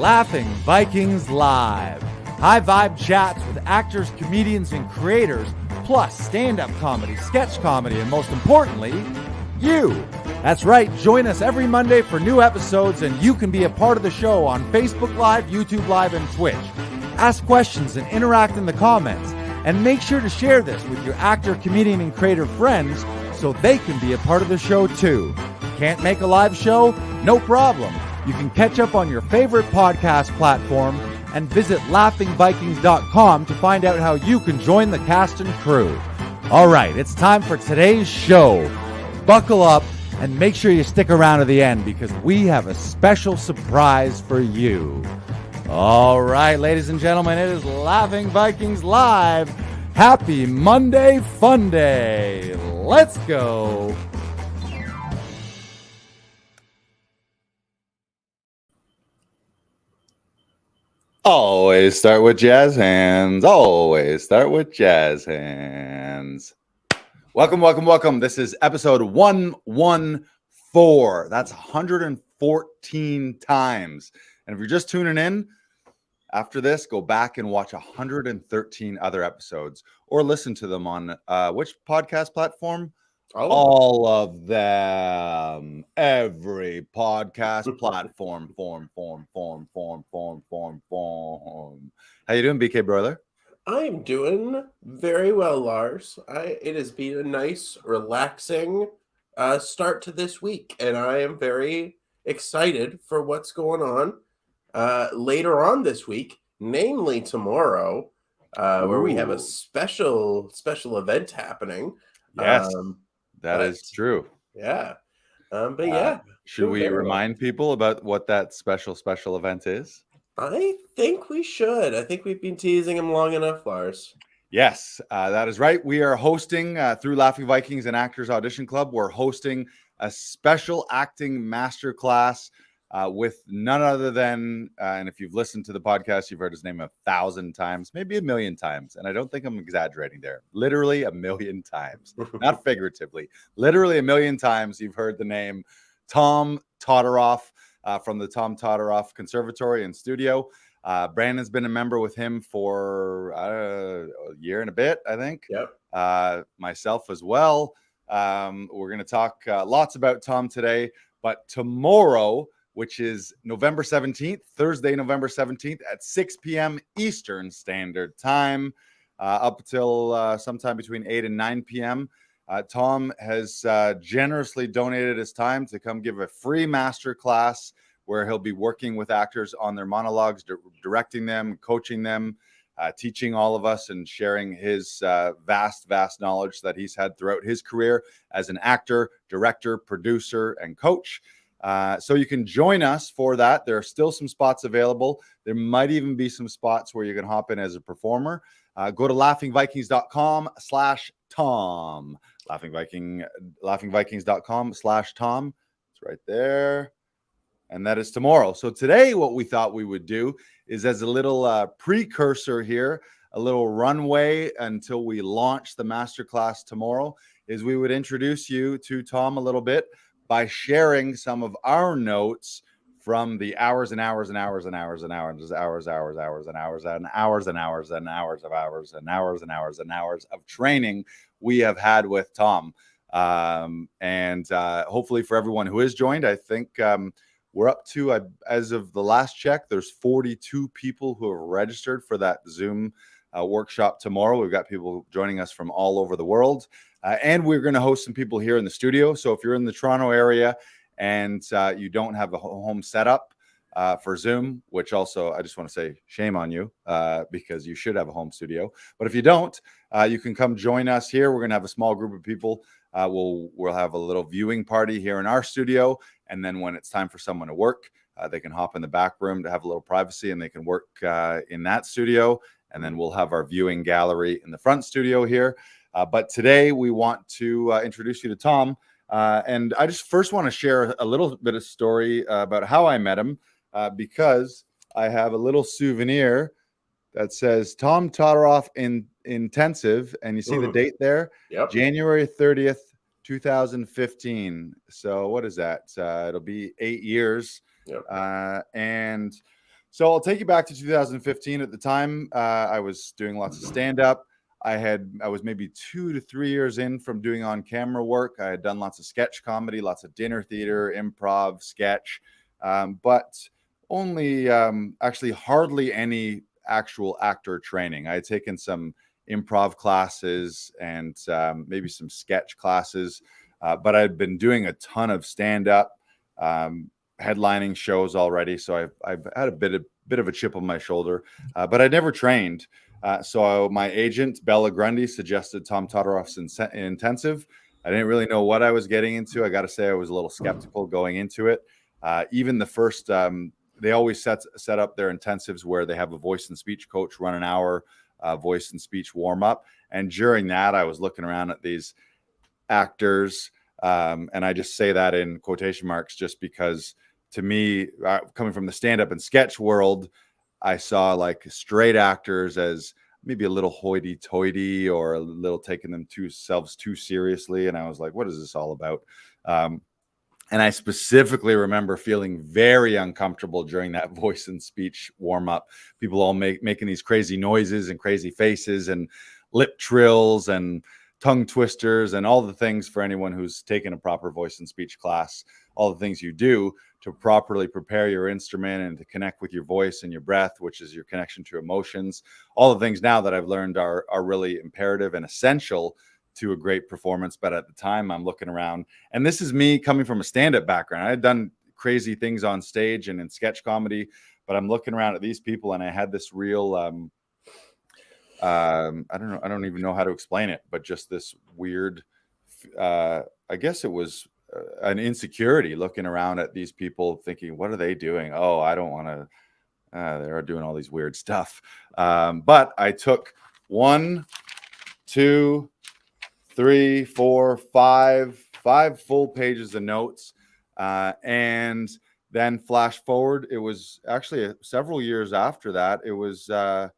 Laughing Vikings Live. High vibe chats with actors, comedians, and creators, plus stand-up comedy, sketch comedy, and most importantly, you. That's right, join us every Monday for new episodes, and you can be a part of the show on Facebook Live, YouTube Live, and Twitch. Ask questions and interact in the comments, and make sure to share this with your actor, comedian, and creator friends so they can be a part of the show too. Can't make a live show? No problem. You can catch up on your favorite podcast platform and visit laughingvikings.com to find out how you can join the cast and crew. All right, it's time for today's show. Buckle up and make sure you stick around to the end because we have a special surprise for you. All right, ladies and gentlemen, it is Laughing Vikings Live. Happy Monday Fun Day. Let's go. Always start with jazz hands. Always start with jazz hands. Welcome. This is episode 114. That's 114 times. And if you're just tuning in, after this, go back and watch 113 other episodes or listen to them on which podcast platform? All of them. Every podcast platform. Form. How you doing, BK Broiler? I'm doing very well, Lars. It has been a nice, relaxing start to this week, and I am very excited for what's going on later on this week, namely tomorrow, where we have a special event happening. Yes. That is true. Yeah. But yeah. Should we remind people about what that special event is? I think we should. I think we've been teasing him long enough, Lars. Yes, that is right. We are hosting through Laughing Vikings and Actors Audition Club. We're hosting a special acting masterclass with none other than, and if you've listened to the podcast, you've heard his name 1,000 times, maybe 1,000,000 times. And I don't think I'm exaggerating there. Literally 1,000,000 times, not figuratively. Literally 1,000,000 times you've heard the name Tom Todoroff from the Tom Todoroff Conservatory and Studio. Brandon's been a member with him for a year and a bit, I think. Yep. Myself as well. We're going to talk lots about Tom today, but tomorrow, which is November 17th, Thursday, November 17th at 6 p.m. Eastern Standard Time, up until sometime between 8 and 9 p.m. Tom has generously donated his time to come give a free master class where he'll be working with actors on their monologues, directing them, coaching them, teaching all of us and sharing his vast knowledge that he's had throughout his career as an actor, director, producer, and coach. So you can join us for that. There are still some spots available. There might even be some spots where you can hop in as a performer. Go to laughingvikings.com/Tom. laughingvikings.com/Tom. It's right there. And that is tomorrow. So today, what we thought we would do is as a little precursor here, a little runway until we launch the masterclass tomorrow, is we would introduce you to Tom a little bit by sharing some of our notes from the hours and hours and hours and hours and hours and hours and hours and hours and hours and hours and hours of hours and hours and hours and hours of training we have had with Tom. And hopefully for everyone who is joined, I think we're up to, as of the last check, there's 42 people who have registered for that Zoom workshop tomorrow. We've got people joining us from all over the world. And we're going to host some people here in the studio. So if you're in the Toronto area and you don't have a home setup for Zoom, which also I just want to say shame on you because you should have a home studio. But if you don't, you can come join us here. We're going to have a small group of people. We'll have a little viewing party here in our studio. And then when it's time for someone to work, they can hop in the back room to have a little privacy and they can work in that studio. And then we'll have our viewing gallery in the front studio here. But today we want to introduce you to Tom. And I just first want to share a little bit of story about how I met him because I have a little souvenir that says Tom Todoroff Intensive. And you see the date there? Yep. January 30th, 2015. So what is that? It'll be 8 years. Yep. And So I'll take you back to 2015. At the time, I was doing lots of stand-up. I was maybe 2 to 3 years in from doing on-camera work. I had done lots of sketch comedy, lots of dinner theater, improv, sketch, but only actually hardly any actual actor training. I had taken some improv classes and maybe some sketch classes, but I'd been doing a ton of stand-up, headlining shows already, so I've had a bit of a chip on my shoulder, but I never trained. So my agent Bella Grundy suggested Tom Todorow's intensive. I didn't really know what I was getting into. I got to say I was a little skeptical going into it. Even the first, they always set up their intensives where they have a voice and speech coach run an hour voice and speech warm up, and during that I was looking around at these actors. And I just say that in quotation marks just because to me, coming from the stand-up and sketch world, I saw like straight actors as maybe a little hoity-toity or a little taking themselves too seriously. And I was like, what is this all about? And I specifically remember feeling very uncomfortable during that voice and speech warm-up. People all making these crazy noises and crazy faces and lip trills and tongue twisters and all the things for anyone who's taken a proper voice and speech class, all the things you do to properly prepare your instrument and to connect with your voice and your breath, which is your connection to emotions. All the things now that I've learned are really imperative and essential to a great performance. But at the time I'm looking around, and this is me coming from a stand-up background. I had done crazy things on stage and in sketch comedy, but I'm looking around at these people and I had this real, I don't even know how to explain it, but just this weird, I guess it was an insecurity looking around at these people thinking, what are they doing? Oh, I don't want to, they're doing all these weird stuff. But I took 1, 2, 3, 4, 5 full pages of notes. And then flash forward, it was actually several years after that. It was, I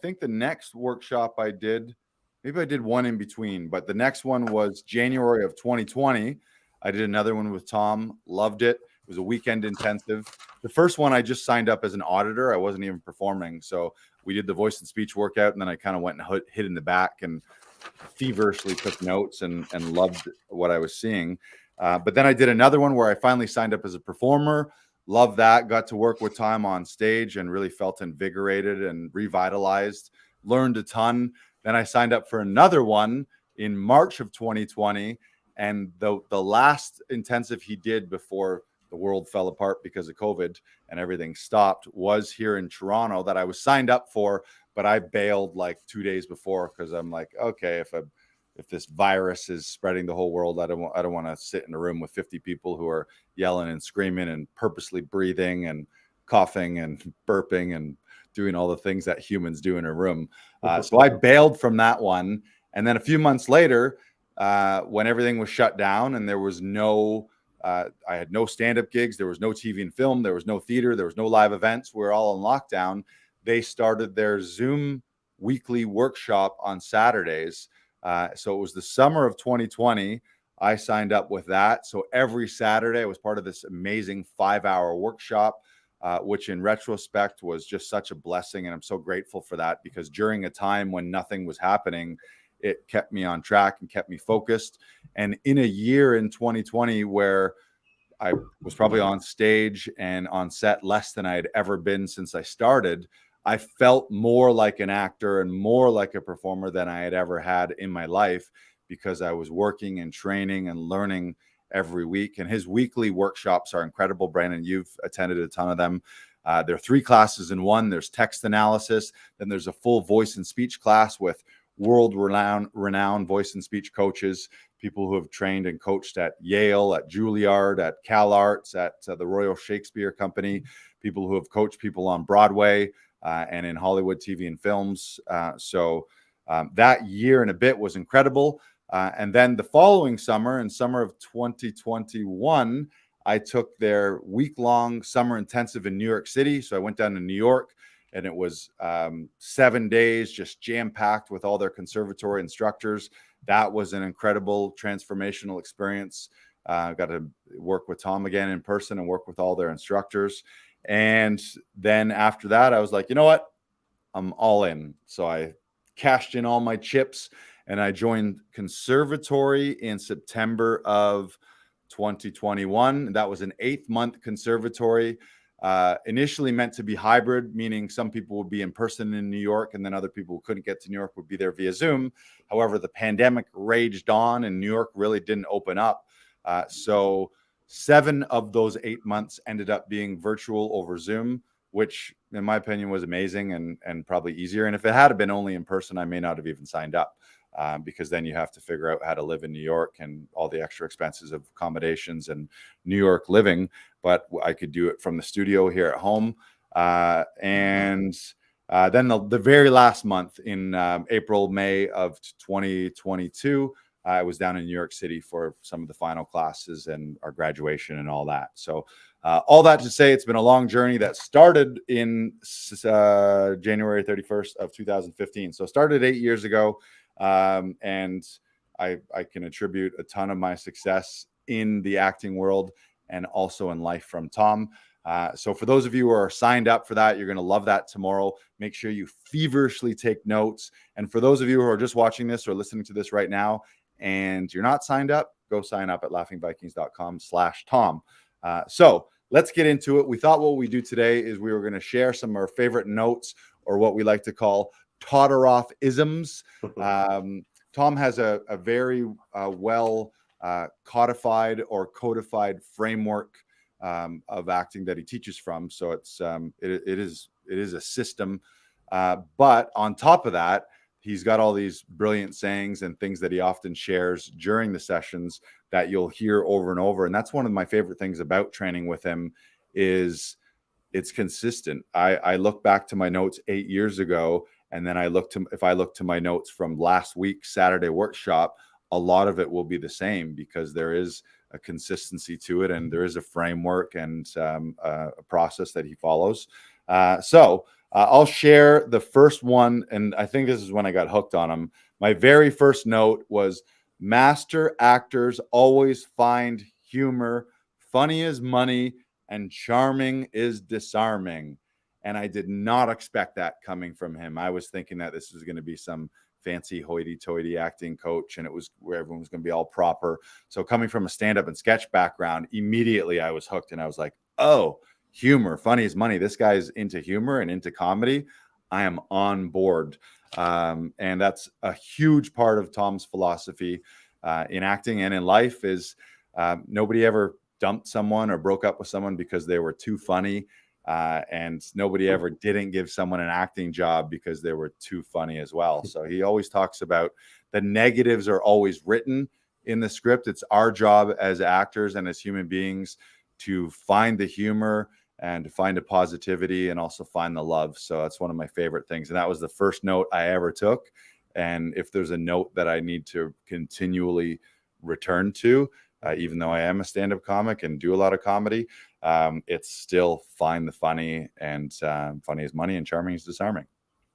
think the next workshop I did, maybe I did one in between, but the next one was January of 2020. I did another one with Tom, loved it. It was a weekend intensive. The first one I just signed up as an auditor. I wasn't even performing. So we did the voice and speech workout, and then I kind of went and hid in the back and feverishly took notes and loved what I was seeing. But then I did another one where I finally signed up as a performer. Loved that. Got to work with Tom on stage and really felt invigorated and revitalized. Learned a ton. Then I signed up for another one in March of 2020. And the last intensive he did before the world fell apart because of COVID and everything stopped was here in Toronto that I was signed up for, but I bailed like 2 days before because I'm like, okay, if this virus is spreading the whole world, I don't want to sit in a room with 50 people who are yelling and screaming and purposely breathing and coughing and burping and doing all the things that humans do in a room. So I bailed from that one. And then a few months later, when everything was shut down and there was I had no stand-up gigs, there was no TV and film, there was no theater, there was no live events. We were all in lockdown. They started their Zoom weekly workshop on Saturdays. So it was the summer of 2020. I signed up with that. So every Saturday I was part of this amazing 5-hour workshop, which in retrospect was just such a blessing. And I'm so grateful for that because during a time when nothing was happening, it kept me on track and kept me focused. And in a year in 2020 where I was probably on stage and on set less than I had ever been since I started, I felt more like an actor and more like a performer than I had ever had in my life because I was working and training and learning every week. And his weekly workshops are incredible. Brandon, you've attended a ton of them. There are 3 classes in one. There's text analysis. Then there's a full voice and speech class with world-renowned voice and speech coaches, people who have trained and coached at Yale, at Juilliard, at CalArts, at the Royal Shakespeare Company, people who have coached people on Broadway and in Hollywood TV and films. So that year and a bit was incredible. And then the following summer, in summer of 2021, I took their week-long summer intensive in New York City. So I went down to New York, and it was 7 days, just jam-packed with all their conservatory instructors. That was an incredible transformational experience. Got to work with Tom again in person and work with all their instructors. And then after that, I was like, you know what? I'm all in. So I cashed in all my chips and I joined conservatory in September of 2021. That was an 8-month conservatory. Initially meant to be hybrid, meaning some people would be in person in New York and then other people who couldn't get to New York would be there via Zoom. However, the pandemic raged on and New York really didn't open up. So 7 of those 8 months ended up being virtual over Zoom, which in my opinion was amazing and probably easier. And if it had been only in person, I may not have even signed up. Because then you have to figure out how to live in New York and all the extra expenses of accommodations and New York living. But I could do it from the studio here at home. And then the very last month in April, May of 2022, I was down in New York City for some of the final classes and our graduation and all that. So all that to say, it's been a long journey that started in January 31st of 2015. So started 8 years ago. And I can attribute a ton of my success in the acting world and also in life from Tom. So for those of you who are signed up for that, you're going to love that tomorrow. Make sure you feverishly take notes. And for those of you who are just watching this or listening to this right now and you're not signed up, go sign up at laughingvikings.com/Tom. So let's get into it. We thought what we do today is we were going to share some of our favorite notes, or what we like to call totter off isms. Tom has a very well codified or codified framework of acting that he teaches from. So it's it is a system. But on top of that, he's got all these brilliant sayings and things that he often shares during the sessions that you'll hear over and over. And that's one of my favorite things about training with him is it's consistent. I look back to my notes 8 years ago, and then if I look to my notes from last week's Saturday workshop, a lot of it will be the same because there is a consistency to it and there is a framework and a process that he follows. So I'll share the first one. And I think this is when I got hooked on him. My very first note was, master actors always find humor. Funny is money and charming is disarming. And I did not expect that coming from him. I was thinking that this was going to be some fancy hoity-toity acting coach and it was where everyone was going to be all proper. So coming from a stand-up and sketch background, immediately I was hooked and I was like, oh, humor, funny is money. This guy's into humor and into comedy. I am on board. And that's a huge part of Tom's philosophy in acting and in life is nobody ever dumped someone or broke up with someone because they were too funny. And nobody ever didn't give someone an acting job because they were too funny as well. So he always talks about the negatives are always written in the script. It's our job as actors and as human beings to find the humor and to find a positivity and also find the love. So that's one of my favorite things. And that was the first note I ever took. And if there's a note that I need to continually return to, even though I am a stand-up comic and do a lot of comedy, it's still find the funny, and funny is money and charming is disarming.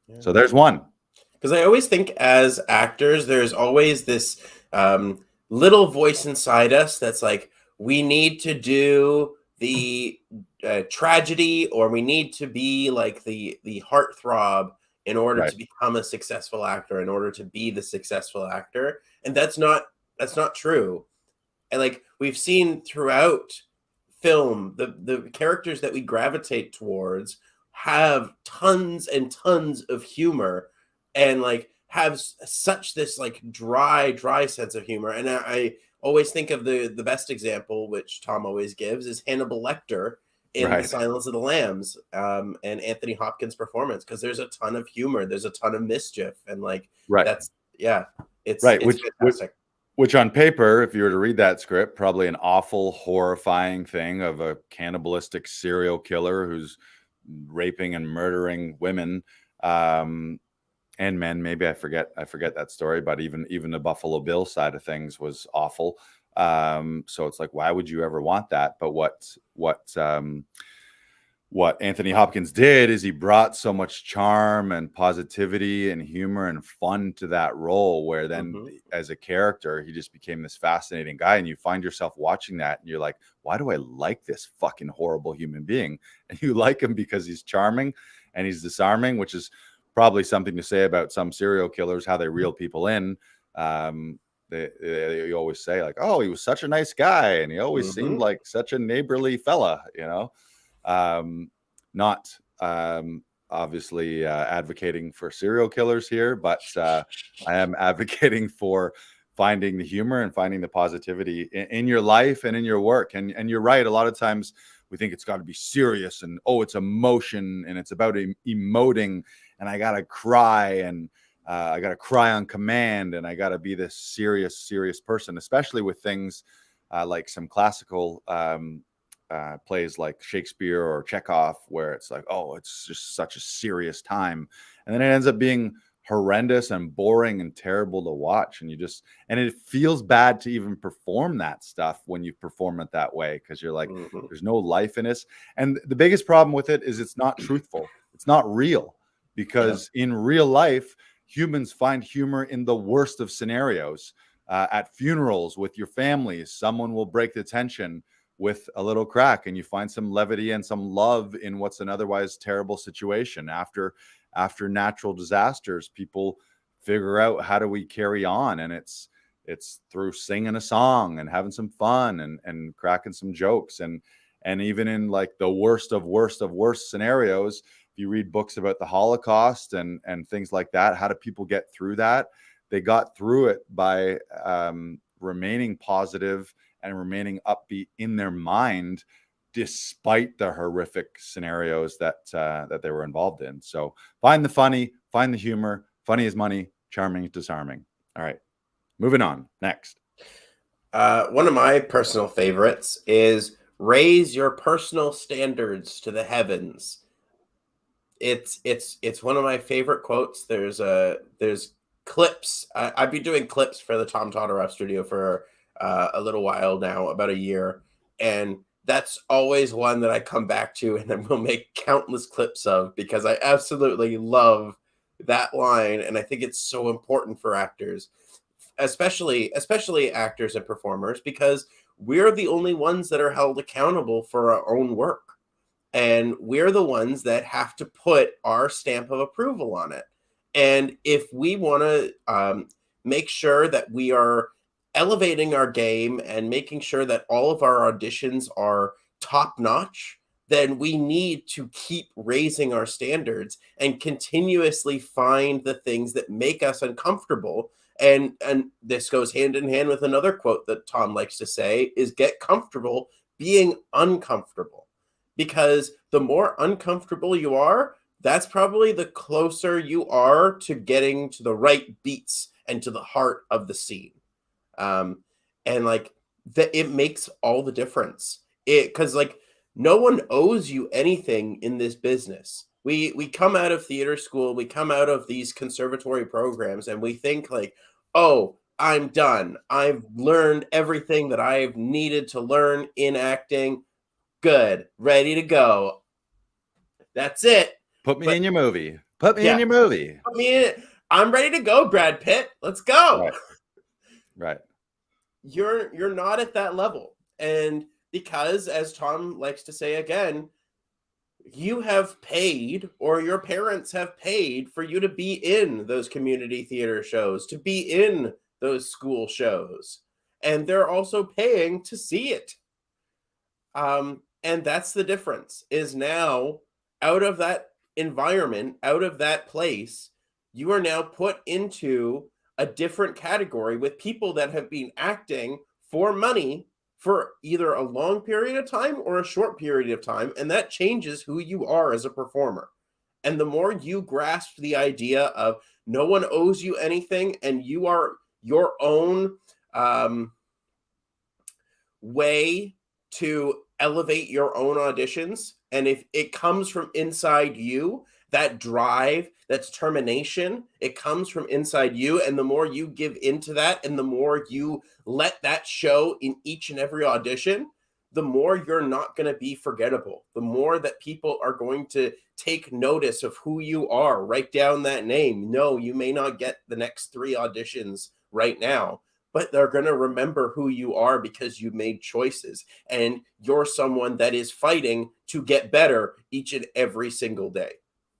Yeah. So there's one. Because I always think as actors, there's always this little voice inside us that's like, we need to do the tragedy, or we need to be like the heartthrob in order to become a successful actor, in order to be the successful actor. And that's not true. And like we've seen throughout film, the characters that we gravitate towards have tons and tons of humor and like have such this like dry sense of humor. And I always think of the best example, which Tom always gives, is Hannibal Lecter in The Silence of the Lambs, and Anthony Hopkins' performance, because there's a ton of humor, there's a ton of mischief, and like it's fantastic. Which on paper, if you were to read that script, probably an awful, horrifying thing of a cannibalistic serial killer who's raping and murdering women and men. Maybe I forget that story, but even the Buffalo Bill side of things was awful. So it's like, why would you ever want that? But what what Anthony Hopkins did is he brought so much charm and positivity and humor and fun to that role, where then as a character, he just became this fascinating guy. And you find yourself watching that and you're like, why do I like this fucking horrible human being? And you like him because he's charming and he's disarming, which is probably something to say about some serial killers, how they reel people in. They always say like, oh, he was such a nice guy. And he always seemed like such a neighborly fella, you know? Not obviously advocating for serial killers here, but I am advocating for finding the humor and finding the positivity in your life and in your work. And you're right. A lot of times we think it's got to be serious and, oh, it's emotion and it's about emoting and I got to cry and I got to cry on command and I got to be this serious person, especially with things like some classical plays like Shakespeare or Chekhov, where it's like, oh, it's just such a serious time. And then it ends up being horrendous and boring and terrible to watch. And it feels bad to even perform that stuff when you perform it that way, because you're like, there's no life in this. And the biggest problem with it is it's not truthful. It's not real, because in real life, humans find humor in the worst of scenarios. At funerals with your families, someone will break the tension with a little crack and you find some levity and some love in what's an otherwise terrible situation. After natural disasters, people figure out, how do we carry on? And it's through singing a song and having some fun and cracking some jokes. And even in like the worst of worst scenarios, if you read books about the Holocaust and things like that, how do people get through that? They got through it by remaining positive and remaining upbeat in their mind, despite the horrific scenarios that they were involved in. So find the funny, find the humor. Funny is money, charming is disarming. All right, moving on. Next. One of my personal favorites is raise your personal standards to the heavens. It's one of my favorite quotes. There's clips. I've been doing clips for the Tom Todoroff studio for a little while now, about a year. And that's always one that I come back to and then we'll make countless clips of, because I absolutely love that line. And I think it's so important for actors, especially actors and performers, because we're the only ones that are held accountable for our own work. And we're the ones that have to put our stamp of approval on it. And if we want to make sure that we are elevating our game and making sure that all of our auditions are top notch, then we need to keep raising our standards and continuously find the things that make us uncomfortable. And this goes hand in hand with another quote that Tom likes to say is, get comfortable being uncomfortable. Because the more uncomfortable you are, that's probably the closer you are to getting to the right beats and to the heart of the scene. And like that, it makes all the difference. Because like no one owes you anything in this business. We come out of theater school, we come out of these conservatory programs, and we think like, oh, I'm done. I've learned everything that I've needed to learn in acting. Good, ready to go. That's it. Put me in your movie. Put me in your movie. Put me in it. I'm ready to go, Brad Pitt. Let's go. Right. You're not at that level. And because, as Tom likes to say again, you have paid, or your parents have paid for you to be in those community theater shows, to be in those school shows. And they're also paying to see it. And that's the difference, is now out of that environment, out of that place, you are now put into a different category with people that have been acting for money for either a long period of time or a short period of time. And that changes who you are as a performer. And the more you grasp the idea of no one owes you anything and you are your own way to elevate your own auditions, and if it comes from inside you, that drive, that's determination, it comes from inside you. And the more you give into that and the more you let that show in each and every audition, the more you're not going to be forgettable, the more that people are going to take notice of who you are, write down that name. No, you may not get the next 3 auditions right now, but they're going to remember who you are because you made choices and you're someone that is fighting to get better each and every single day.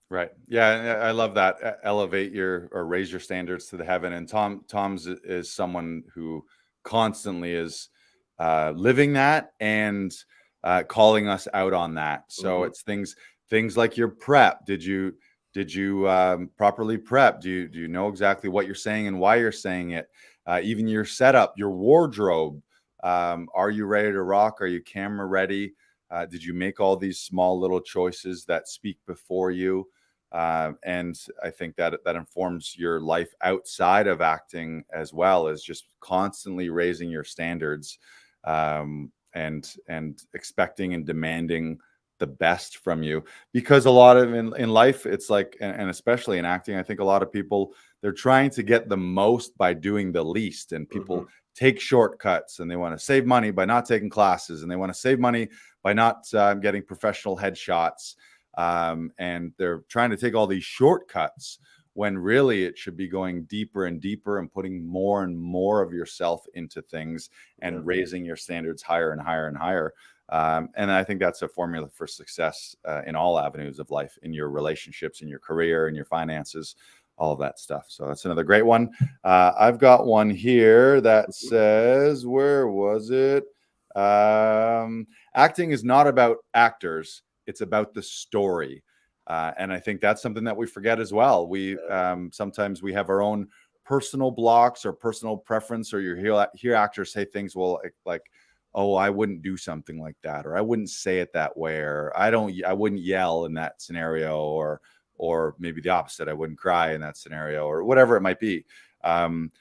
Right. Yeah, I love that. Elevate your or raise your standards to the heaven. And Tom's is someone who constantly is living that and calling us out on that. So it's things like your prep. Did you properly prep? Do you know exactly what you're saying and why you're saying it? Even your setup, your wardrobe. Are you ready to rock? Are you camera ready? Did you make all these small little choices that speak before you? And I think that informs your life outside of acting as well, as just constantly raising your standards, and expecting and demanding the best from you. Because a lot of in life, it's like, and especially in acting, I think a lot of people, they're trying to get the most by doing the least, and people take shortcuts, and they want to save money by not taking classes, and they want to save money by not getting professional headshots. And they're trying to take all these shortcuts when really it should be going deeper and deeper and putting more and more of yourself into things and raising your standards higher and higher and higher. And I think that's a formula for success in all avenues of life, in your relationships, in your career, in your finances, all of that stuff. So that's another great one. I've got one here that says, where was it? Acting is not about actors. It's about the story. And I think that's something that we forget as well. We sometimes we have our own personal blocks or personal preference, or you hear actors say things, well, like, oh, I wouldn't do something like that, or I wouldn't say it that way, or I wouldn't yell in that scenario, or maybe the opposite, I wouldn't cry in that scenario, or whatever it might be. And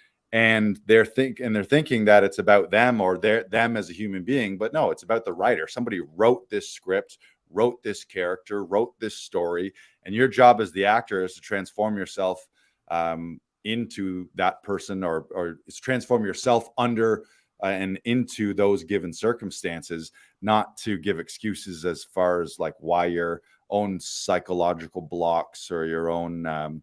they're thinking that it's about them or them as a human being, but no, it's about the writer. Somebody wrote this script, wrote this character, wrote this story, and your job as the actor is to transform yourself into that person, or transform yourself under and into those given circumstances, not to give excuses as far as like why your own psychological blocks or your own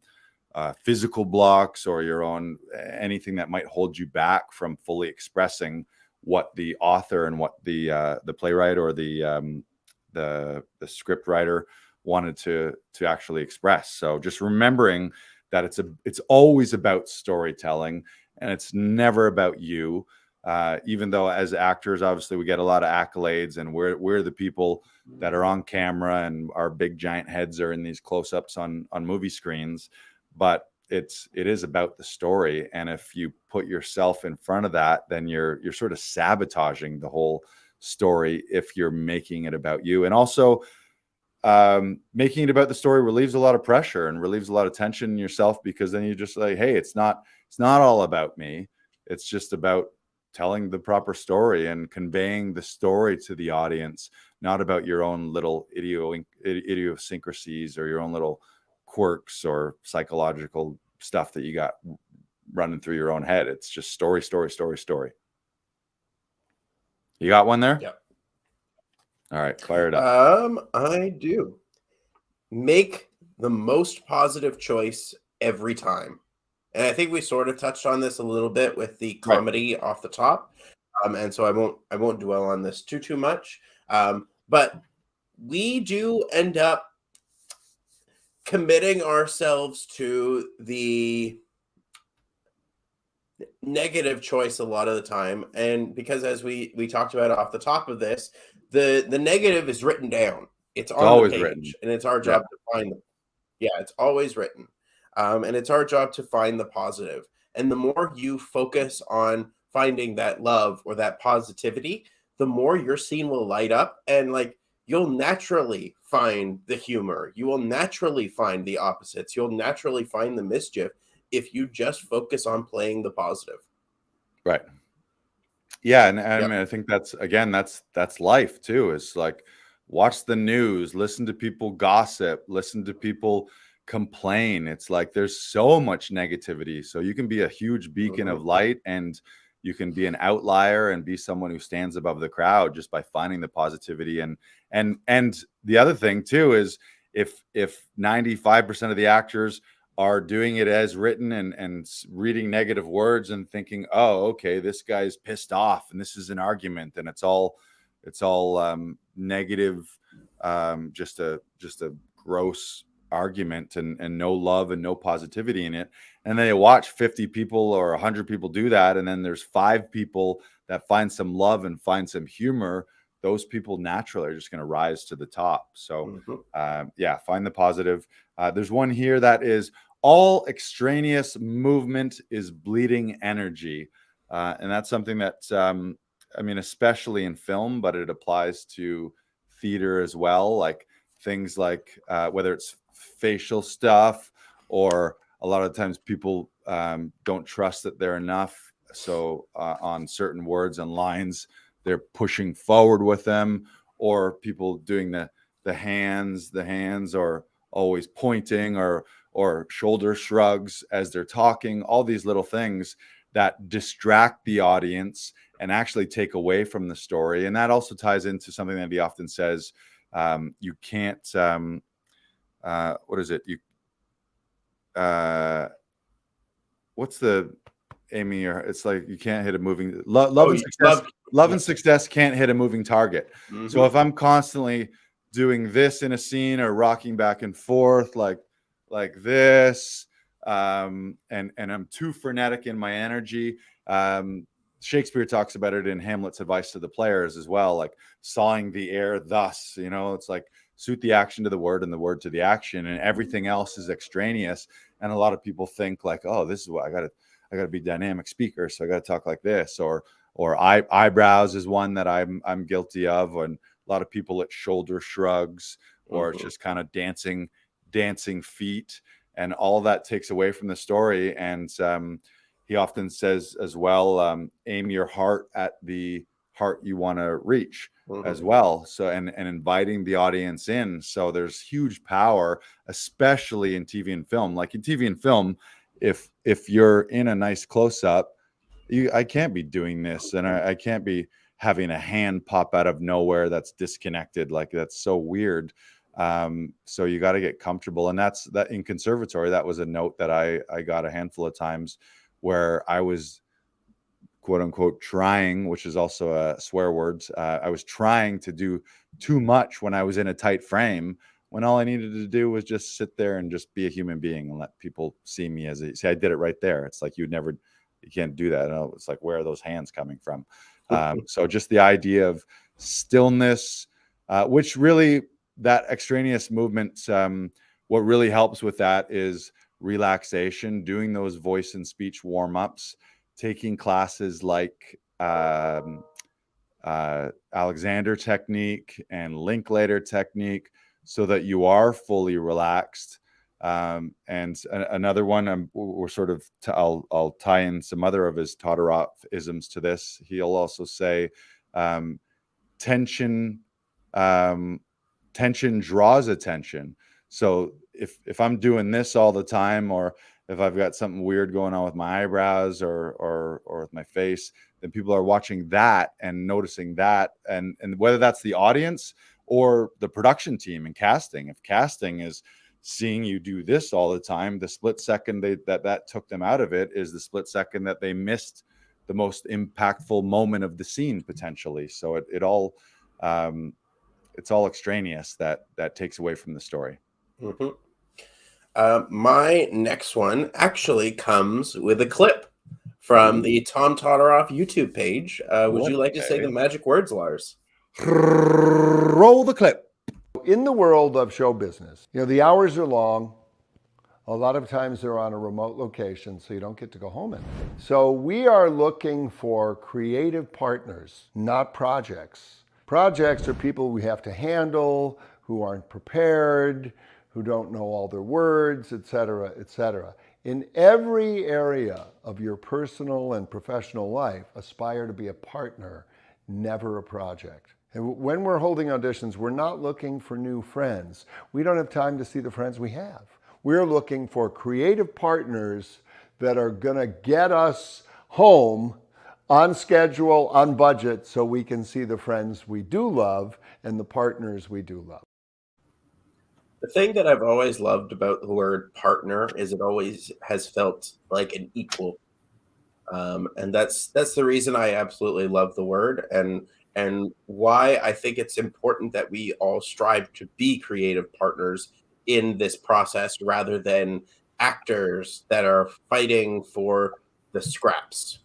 physical blocks or your own anything that might hold you back from fully expressing what the author and what the playwright or the script writer wanted to actually express. So just remembering that it's always about storytelling, and it's never about you. Even though as actors, obviously we get a lot of accolades, and we're the people that are on camera, and our big giant heads are in these close-ups on movie screens. But it is about the story, and if you put yourself in front of that, then you're sort of sabotaging the whole story if you're making it about you. And also making it about the story relieves a lot of pressure and relieves a lot of tension in yourself, because then you're just like, hey, it's not all about me. It's just about telling the proper story and conveying the story to the audience, not about your own little idiosyncrasies or your own little quirks or psychological stuff that you got running through your own head. It's just story. You got one there? Yep. All right, fire it up. I do. Make the most positive choice every time. And I think we sort of touched on this a little bit with the comedy off the top. And so I won't dwell on this too much. But we do end up committing ourselves to the negative choice a lot of the time. And because as we talked about off the top of this, the negative is written down. It's on always the page, written. And it's our job to find them. Yeah, it's always written. And it's our job to find the positive. And the more you focus on finding that love or that positivity, the more your scene will light up, and like you'll naturally find the humor. You will naturally find the opposites. You'll naturally find the mischief if you just focus on playing the positive. Right. Yeah. And I mean, I think that's life too. It's like, watch the news, listen to people gossip, listen to people complain. It's like there's so much negativity. So you can be a huge beacon of light, and you can be an outlier and be someone who stands above the crowd just by finding the positivity. And the other thing too is if 95% of the actors are doing it as written and reading negative words and thinking, oh, okay, this guy's pissed off and this is an argument and it's all negative, just a gross argument and no love and no positivity in it. And then they watch 50 people or 100 people do that, and then there's 5 people that find some love and find some humor. Those people naturally are just going to rise to the top. So find the positive. There's one here that is, all extraneous movement is bleeding energy. And that's something that, especially in film, but it applies to theater as well. Like things like whether it's facial stuff, or a lot of times people don't trust that they're enough. So on certain words and lines, they're pushing forward with them, or people doing the hands are always pointing, or shoulder shrugs as they're talking, all these little things that distract the audience and actually take away from the story. And that also ties into something that he often says, you can't, what is it? What's the aiming your, it's like you can't hit a moving, love and success can't hit a moving target. Mm-hmm. So if I'm constantly doing this in a scene or rocking back and forth like this, and I'm too frenetic in my energy, Shakespeare talks about it in Hamlet's advice to the players as well, like sawing the air thus, it's like suit the action to the word and the word to the action, and everything else is extraneous. And a lot of people think like, oh, this is what I gotta be dynamic speaker, so I gotta talk like this, or eyebrows is one that I'm guilty of, and a lot of people at shoulder shrugs, or it's just kind of dancing feet, and all that takes away from the story. And he often says as well, aim your heart at the heart you want to reach as well. So, and inviting the audience in. So there's huge power, especially in TV and film. Like in TV and film, if you're in a nice close-up, I can't be doing this, and I can't be having a hand pop out of nowhere that's disconnected. Like that's so weird. So you got to get comfortable. And that in conservatory, that was a note that I got a handful of times where I was quote unquote trying, which is also a swear words. I was trying to do too much when I was in a tight frame, when all I needed to do was just sit there and just be a human being and let people see me as I did it right there. It's like you can't do that. It's like, where are those hands coming from? So just the idea of stillness, which really, that extraneous movement, what really helps with that is relaxation, doing those voice and speech warm-ups, taking classes like Alexander technique and Linklater technique, so that you are fully relaxed. And another one, we're sort of, I'll tie in some other of his Todorov-isms to this. He'll also say, tension draws attention. So if I'm doing this all the time, or if I've got something weird going on with my eyebrows or with my face, then people are watching that and noticing that. And whether that's the audience or the production team and casting, if casting is seeing you do this all the time, the split second that took them out of it is the split second that they missed the most impactful moment of the scene potentially. So it all, it's all extraneous that takes away from the story. Mm-hmm. My next one actually comes with a clip from the Tom Todoroff YouTube page. Would you like to say the magic words, Lars? Roll the clip. In the world of show business, the hours are long. A lot of times they're on a remote location, so you don't get to go home. So we are looking for creative partners, not projects. Projects are people we have to handle, who aren't prepared, who don't know all their words, etc., etc. In every area of your personal and professional life, aspire to be a partner, never a project. And when we're holding auditions, we're not looking for new friends. We don't have time to see the friends we have. We're looking for creative partners that are going to get us home on schedule, on budget, so we can see the friends we do love and the partners we do love. The thing that I've always loved about the word partner is it always has felt like an equal. And that's the reason I absolutely love the word, and why I think it's important that we all strive to be creative partners in this process rather than actors that are fighting for the scraps.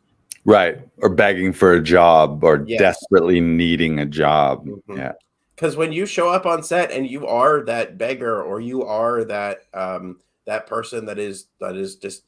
Right. Or begging for a job or Yes. desperately needing a job. Mhm. Yeah. Because when you show up on set and you are that beggar, or you are that that person that is just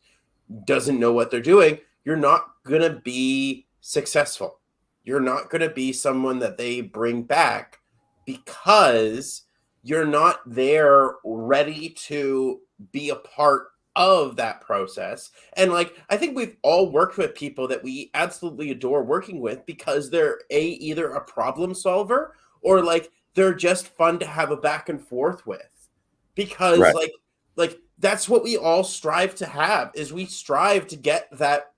doesn't know what they're doing, you're not gonna be successful. You're not gonna be someone that they bring back because you're not there ready to be a part of that process. And like, I think we've all worked with people that we absolutely adore working with because they're either a problem solver, or like they're just fun to have a back and forth with. Because Right. like that's what we all strive to have, is we strive to get that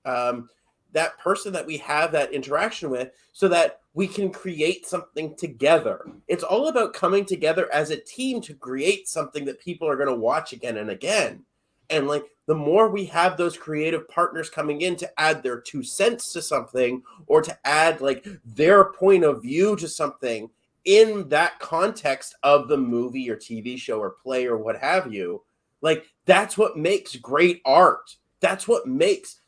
that person that we have that interaction with, so that we can create something together. It's all about coming together as a team to create something that people are going to watch again and again. And like, the more we have those creative partners coming in to add their 2 cents to something, or to add like their point of view to something in that context of the movie or TV show or play or what have you, like that's what makes great art. That's what makes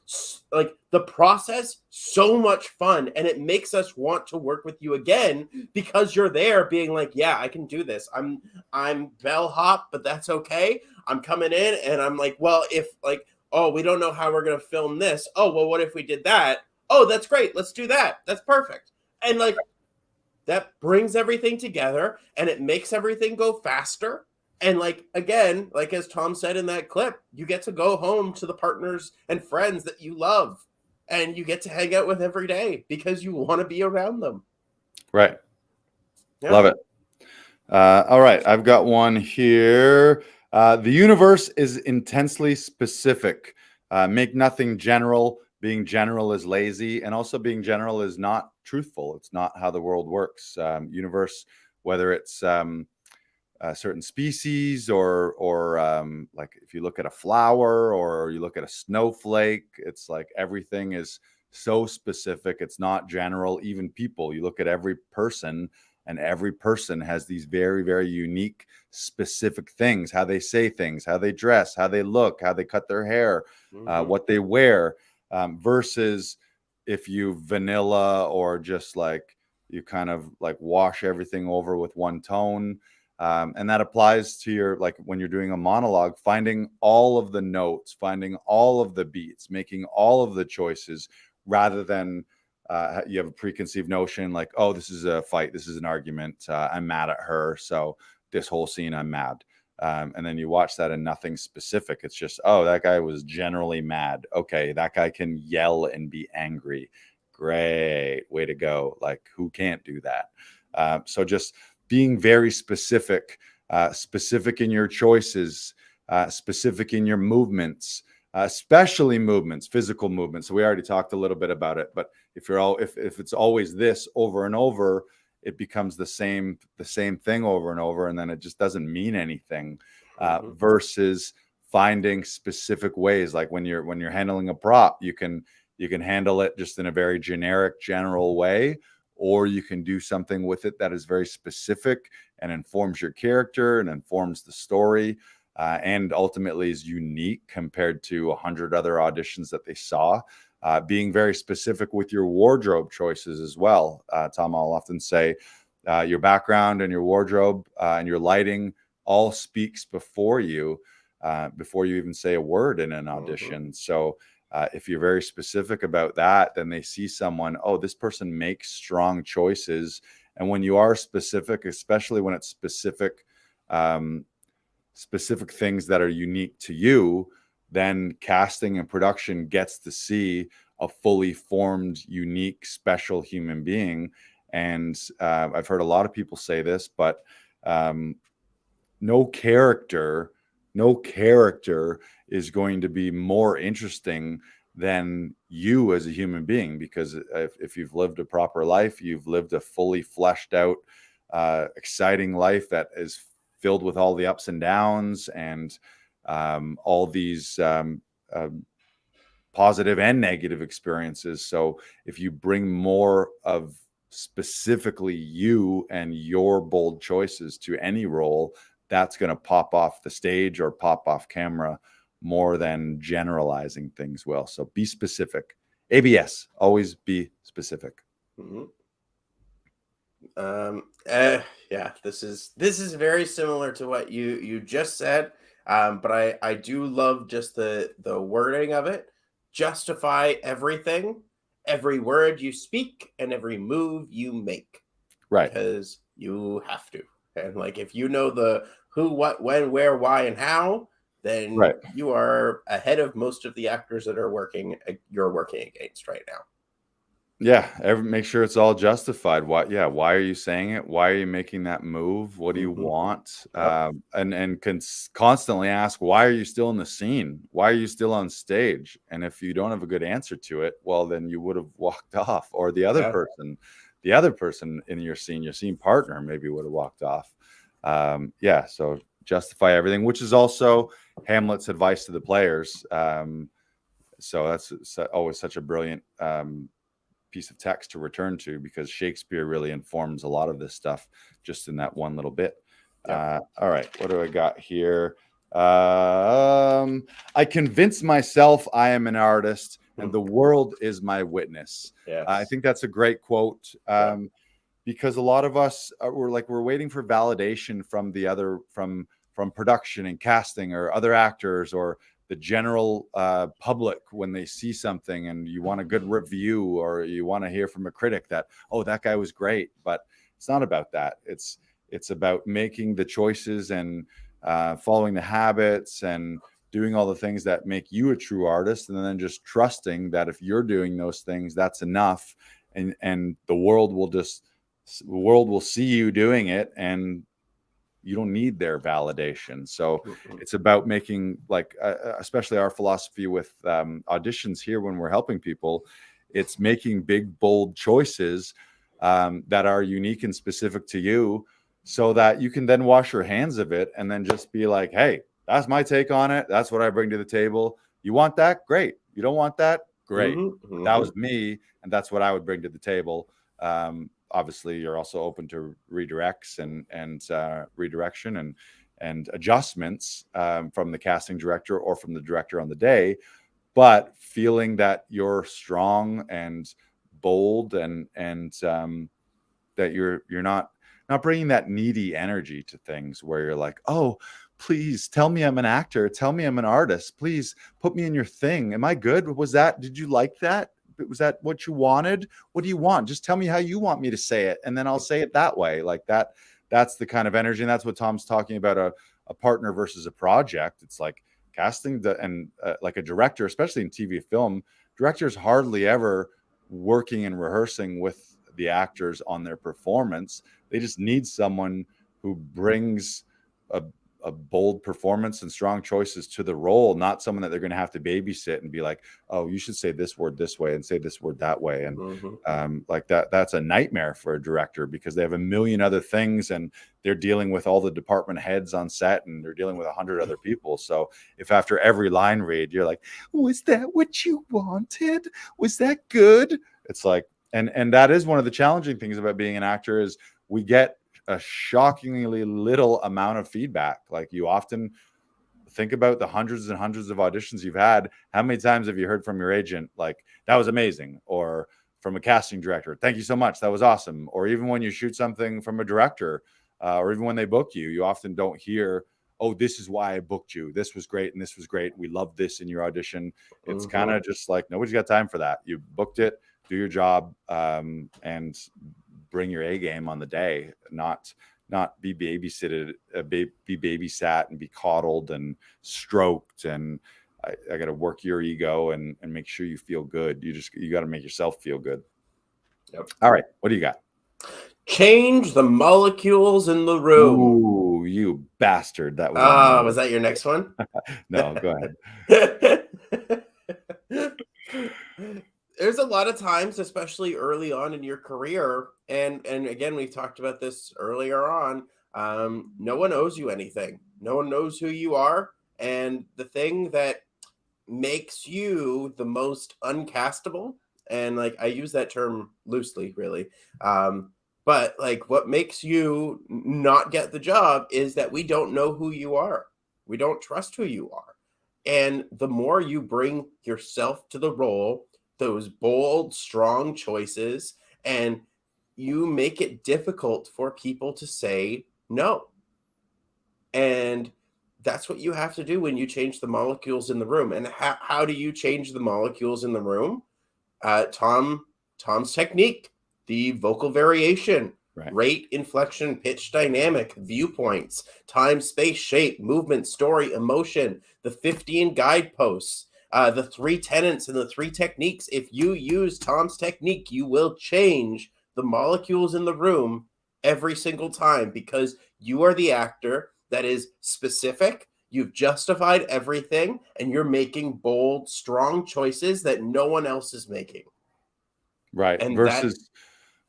like the process so much fun, and it makes us want to work with you again, because you're there being like, yeah, I can do this. I'm bellhop, but that's okay. I'm coming in and I'm like, well, if like, oh, we don't know how we're going to film this. Oh, well, what if we did that? Oh, that's great. Let's do that. That's perfect. And like, that brings everything together and it makes everything go faster. And like, again, like as Tom said in that clip, you get to go home to the partners and friends that you love, and you get to hang out with every day because you want to be around them. Right. Yeah. Love it. All right. I've got one here. The universe is intensely specific. Make nothing general. Being general is lazy, and also being general is not truthful. It's not how the world works. Universe, whether it's a certain species, or like if you look at a flower or you look at a snowflake, it's like everything is so specific. It's not general. Even people, you look at every person, and every person has these very, very unique, specific things: how they say things, how they dress, how they look, how they cut their hair, what they wear, versus if you vanilla, or just like you kind of like wash everything over with one tone. And that applies to your, like when you're doing a monologue, finding all of the notes, finding all of the beats, making all of the choices, rather than you have a preconceived notion like, oh, this is a fight, this is an argument, I'm mad at her, so this whole scene I'm mad. And then you watch that and nothing specific. It's just, oh, that guy was generally mad. Okay, that guy can yell and be angry. Great, way to go. Like, who can't do that? So just being very specific, specific in your choices, specific in your movements, especially movements, physical movements. So we already talked a little bit about it, but if it's always this over and over, it becomes the same thing over and over, and then it just doesn't mean anything. Versus finding specific ways, like when you're handling a prop, you can handle it just in a very generic, general way, or you can do something with it that is very specific and informs your character and informs the story, and ultimately is unique compared to 100 other auditions that they saw. Being very specific with your wardrobe choices as well. Tom, I'll often say your background and your wardrobe and your lighting all speaks before you even say a word in an audition. So if you're very specific about that, then they see someone, oh, this person makes strong choices. And when you are specific, especially when it's specific things that are unique to you, then casting and production gets to see a fully formed, unique, special human being. And I've heard a lot of people say this, but no character is going to be more interesting than you as a human being, because if you've lived a proper life, you've lived a fully fleshed out, exciting life that is filled with all the ups and downs and all these positive and negative experiences. So if you bring more of specifically you and your bold choices to any role, that's going to pop off the stage or pop off camera more than generalizing things will. So be specific. ABS, always be specific. Mm-hmm. Yeah, this is very similar to what you just said. But I do love just the wording of it. Justify everything, every word you speak, and every move you make. Right. Because you have to. And like, if you know the who, what, when, where, why, and how, then Right. you are ahead of most of the actors that are you're working against right now. Yeah, make sure it's all justified. Why are you saying it? Why are you making that move? What do you want? Yep. And constantly ask, why are you still in the scene? Why are you still on stage? And if you don't have a good answer to it, well, then you would have walked off, or the other person in your scene partner maybe would have walked off. So justify everything, which is also Hamlet's advice to the players. So that's always such a brilliant piece of text to return to, because Shakespeare really informs a lot of this stuff just in that one little bit. Yeah. All right, what do I got here? I convince myself I am an artist and the world is my witness. Yes. I think that's a great quote, because a lot of us we're waiting for validation from the other, from production and casting or other actors or the general public when they see something, and you want a good review or you want to hear from a critic that, oh, that guy was great. But it's not about that. It's about making the choices and following the habits and doing all the things that make you a true artist, and then just trusting that if you're doing those things, that's enough, and the world will see you doing it, and you don't need their validation. So it's about making, like, especially our philosophy with auditions here when we're helping people, it's making big, bold choices that are unique and specific to you, so that you can then wash your hands of it and then just be like, hey, that's my take on it. That's what I bring to the table. You want that? Great. You don't want that? Great. That was me, and that's what I would bring to the table. Obviously, you're also open to redirects and redirection and adjustments from the casting director or from the director on the day, but feeling that you're strong and bold and that you're not bringing that needy energy to things where you're like, oh, please tell me I'm an actor. Tell me I'm an artist. Please put me in your thing. Am I good? Did you like that? Was that what you wanted? What do you want? Just tell me how you want me to say it, and then I'll say it that way. Like that. That's the kind of energy, and that's what Tom's talking about, a partner versus a project. It's like casting like a director, especially in TV film, directors hardly ever working and rehearsing with the actors on their performance. They just need someone who brings a bold performance and strong choices to the role, not someone that they're going to have to babysit and be like, oh, you should say this word this way and say this word that way. And like that's a nightmare for a director, because they have a million other things and they're dealing with all the department heads on set and they're dealing with 100 other people. So if after every line read, you're like, was that what you wanted? Was that good? It's like, and that is one of the challenging things about being an actor, is we get a shockingly little amount of feedback. Like, you often think about the hundreds and hundreds of auditions you've had. How many times have you heard from your agent, like, that was amazing? Or from a casting director, thank you so much, that was awesome? Or even when you shoot something from a director, or even when they book you, you often don't hear, oh, this is why I booked you. This was great. And this was great. We love this in your audition. It's kind of just like, nobody's got time for that. You booked it, do your job, and bring your A game on the day, not be babysitted, be babysat and be coddled and stroked. And I got to work your ego and make sure you feel good. You got to make yourself feel good. Yep. All right. What do you got? Change the molecules in the room. Ooh, you bastard. That was was that your next one? No, go ahead. There's a lot of times, especially early on in your career, and again, we've talked about this earlier on. No one owes you anything. No one knows who you are, and the thing that makes you the most uncastable, and like I use that term loosely, really. But like what makes you not get the job is that we don't know who you are. We don't trust who you are. And the more you bring yourself to the role, those bold, strong choices, and you make it difficult for people to say no. And that's what you have to do when you change the molecules in the room. And how do you change the molecules in the room? Tom's technique, the vocal variation, Right. rate, inflection, pitch dynamic, viewpoints, time, space, shape, movement, story, emotion, the 15 guideposts, the 3 tenets and the 3 techniques. If you use Tom's technique, you will change the molecules in the room every single time, because you are the actor that is specific. You've justified everything, and you're making bold, strong choices that no one else is making. Right. And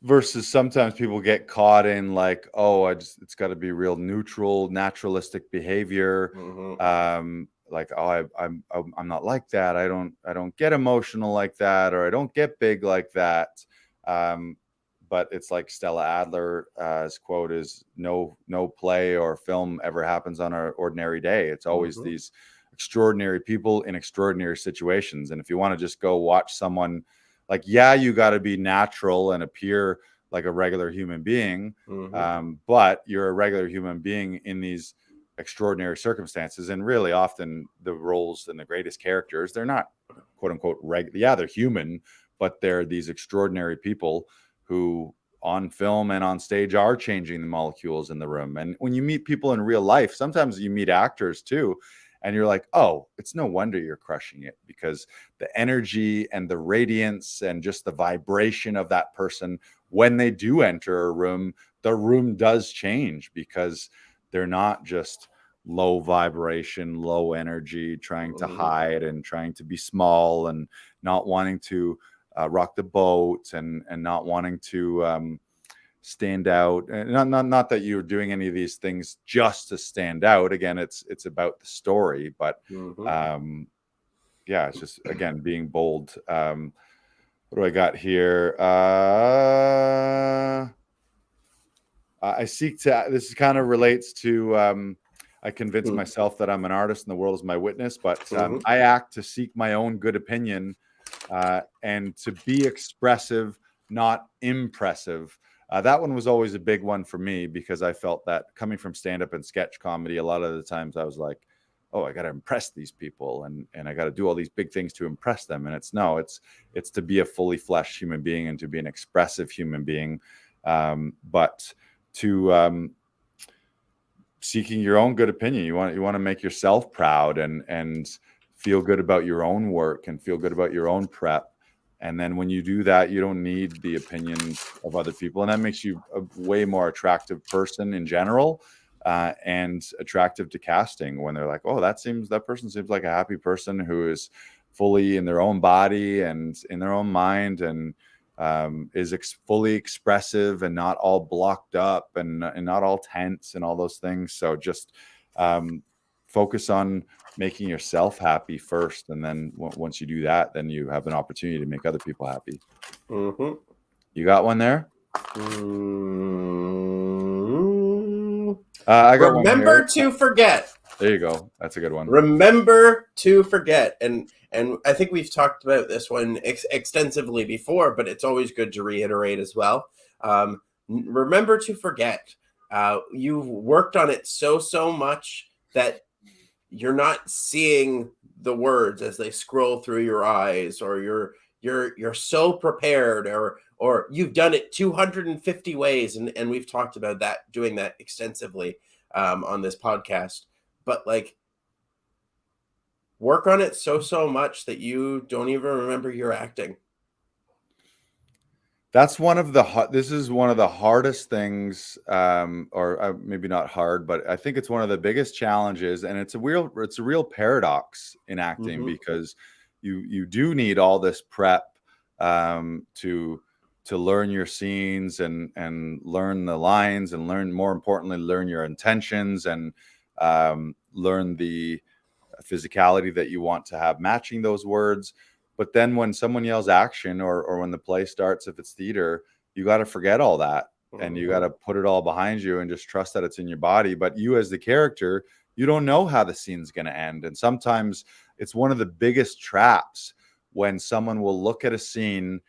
Versus sometimes people get caught in like, oh, it's got to be real neutral, naturalistic behavior. Like, oh, I'm not like that. I don't get emotional like that, or I don't get big like that. But it's like Stella Adler's quote is, no play or film ever happens on an ordinary day. It's always these extraordinary people in extraordinary situations. And if you want to just go watch someone, like, yeah, you got to be natural and appear like a regular human being, but you're a regular human being in these extraordinary circumstances. And really often the roles and the greatest characters, they're not quote unquote yeah, they're human, but they're these extraordinary people who on film and on stage are changing the molecules in the room. And when you meet people in real life, sometimes you meet actors too, and you're like, oh, it's no wonder you're crushing it, because the energy and the radiance and just the vibration of that person, when they do enter a room, the room does change, because they're not just low vibration, low energy, trying to hide and trying to be small and not wanting to rock the boat and not wanting to stand out. And not that you're doing any of these things just to stand out. Again, it's about the story, but yeah, it's just, again, being bold. What do I got here? I seek to, this kind of relates to, I convince myself that I'm an artist and the world is my witness, but I act to seek my own good opinion and to be expressive, not impressive. That one was always a big one for me, because I felt that coming from stand-up and sketch comedy, a lot of the times I was like, oh, I got to impress these people and I got to do all these big things to impress them. And it's to be a fully fleshed human being and to be an expressive human being. But to seeking your own good opinion, you want to make yourself proud and feel good about your own work and feel good about your own prep. And then when you do that, you don't need the opinions of other people. And that makes you a way more attractive person in general, and attractive to casting when they're like, oh, that person seems like a happy person who is fully in their own body and in their own mind, and is fully expressive and not all blocked up and not all tense and all those things. So just focus on making yourself happy first, and then once you do that, then you have an opportunity to make other people happy. You got one there? I got remember one to forget. There you go. That's a good one. Remember to forget. And I think we've talked about this one extensively before, but it's always good to reiterate as well. Remember to forget. You've worked on it so much that you're not seeing the words as they scroll through your eyes, or you're so prepared, or you've done it 250 ways, and we've talked about that, doing that extensively on this podcast. But like, work on it so much that you don't even remember you're acting. That's this is one of the hardest things, or maybe not hard, but I think it's one of the biggest challenges, and it's a real paradox in acting, because you do need all this prep to learn your scenes and learn the lines and more importantly, learn your intentions and learn the physicality that you want to have matching those words. But then when someone yells action or when the play starts, if it's theater, you got to forget all that and you got to put it all behind you and just trust that it's in your body. But you as the character, you don't know how the scene's going to end. And sometimes it's one of the biggest traps when someone will look at a scene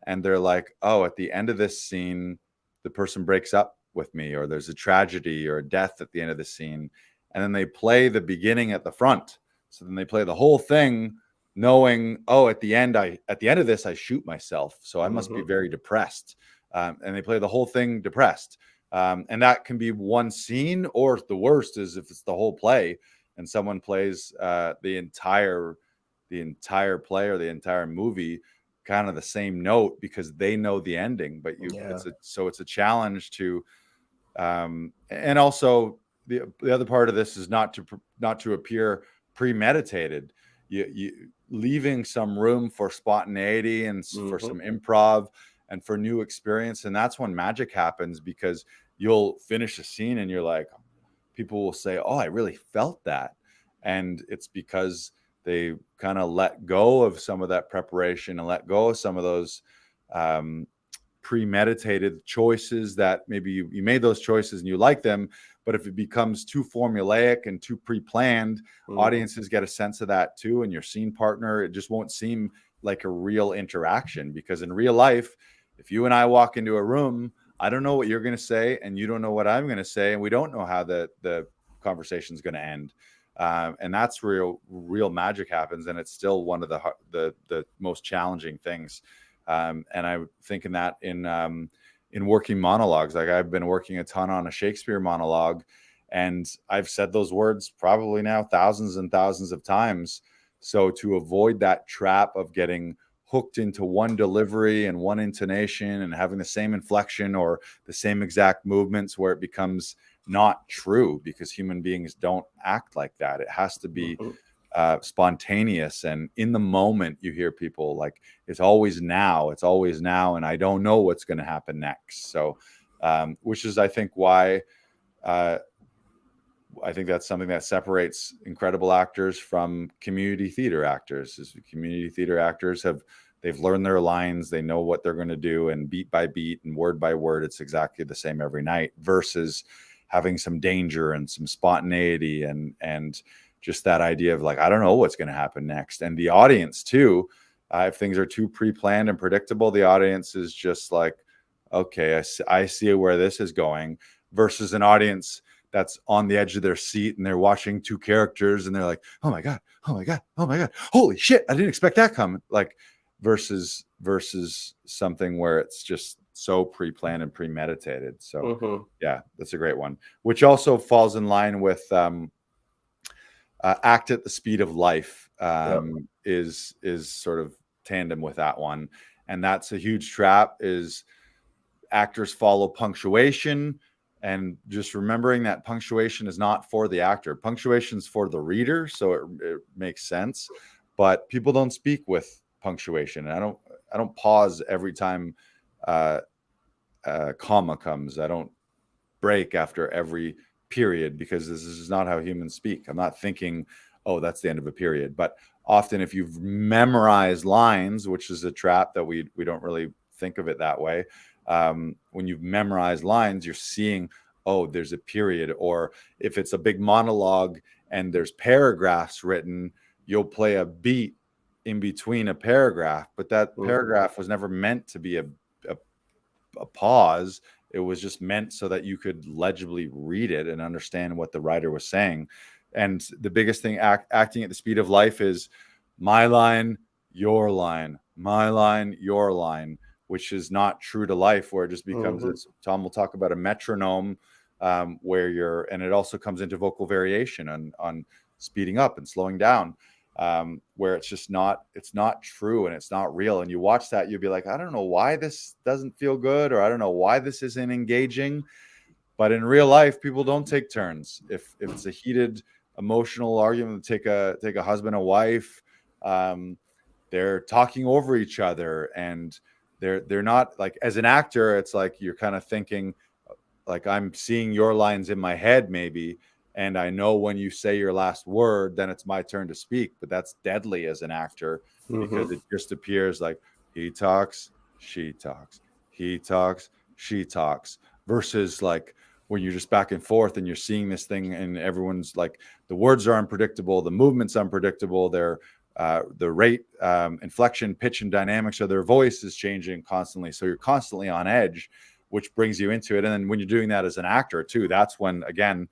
and they're like, oh, at the end of this scene, the person breaks up with me, or there's a tragedy or a death at the end of the scene. And then they play the beginning at the front. So then they play the whole thing knowing, oh, at the end of this, I shoot myself. So I must be very depressed. And they play the whole thing depressed. And that can be one scene, or the worst is if it's the whole play and someone plays the entire play or the entire movie kind of the same note because they know the ending. But it's a challenge to, and also the other part of this is not to appear premeditated. You leaving some room for spontaneity and for some improv and for new experience. And that's when magic happens, because you'll finish a scene and you're like, people will say, oh, I really felt that. And it's because they kind of let go of some of that preparation and let go of some of those premeditated choices that maybe you made those choices and you like them. But if it becomes too formulaic and too pre-planned, audiences get a sense of that too. And your scene partner, it just won't seem like a real interaction, because in real life, if you and I walk into a room, I don't know what you're going to say and you don't know what I'm going to say. And we don't know how the conversation is going to end. And that's real magic happens. And it's still one of the most challenging things. And I'm thinking that in working monologues, like I've been working a ton on a Shakespeare monologue, and I've said those words probably now thousands and thousands of times. So to avoid that trap of getting hooked into one delivery and one intonation and having the same inflection or the same exact movements where it becomes not true, because human beings don't act like that. It has to be spontaneous, and in the moment you hear people like, it's always now, and I don't know what's going to happen next. So which is, I think, why I think that's something that separates incredible actors from community theater actors. Is community theater actors they've learned their lines, they know what they're going to do, and beat by beat and word by word, it's exactly the same every night, versus having some danger and some spontaneity and just that idea of like, I don't know what's going to happen next. And the audience too, if things are too pre-planned and predictable, the audience is just like, okay, I see where this is going, versus an audience that's on the edge of their seat and they're watching two characters and they're like, oh my God, holy shit, I didn't expect that coming. Like versus something where it's just so pre-planned and premeditated. So yeah, that's a great one, which also falls in line with act at the speed of life is sort of tandem with that one. And that's a huge trap, is actors follow punctuation, and just remembering that punctuation is not for the actor. Punctuation is for the reader, so it makes sense. But people don't speak with punctuation. And I don't pause every time comma comes. I don't break after every period, because this is not how humans speak. I'm not thinking, oh, that's the end of a period. But often if you've memorized lines, which is a trap that we don't really think of it that way. When you've memorized lines, you're seeing, oh, there's a period. Or if it's a big monologue and there's paragraphs written, you'll play a beat in between a paragraph, but that paragraph was never meant to be a pause. It was just meant so that you could legibly read it and understand what the writer was saying. And the biggest thing acting at the speed of life is my line, your line, my line, your line, which is not true to life, where it just becomes this. Tom will talk about a metronome where and it also comes into vocal variation on speeding up and slowing down, where it's not true and it's not real. And you watch that, you'll be like, I don't know why this doesn't feel good, or I don't know why this isn't engaging. But in real life, people don't take turns. If it's a heated emotional argument, take a husband and wife, they're talking over each other, and they're not like, as an actor, it's like you're kind of thinking like, I'm seeing your lines in my head maybe, and I know when you say your last word, then it's my turn to speak. But that's deadly as an actor, because it just appears like he talks, she talks, he talks, she talks, versus like when you're just back and forth and you're seeing this thing, and everyone's like, the words are unpredictable, the movement's unpredictable, they're the rate, inflection, pitch, and dynamics of their voice is changing constantly. So you're constantly on edge, which brings you into it. And then when you're doing that as an actor too, that's when, again,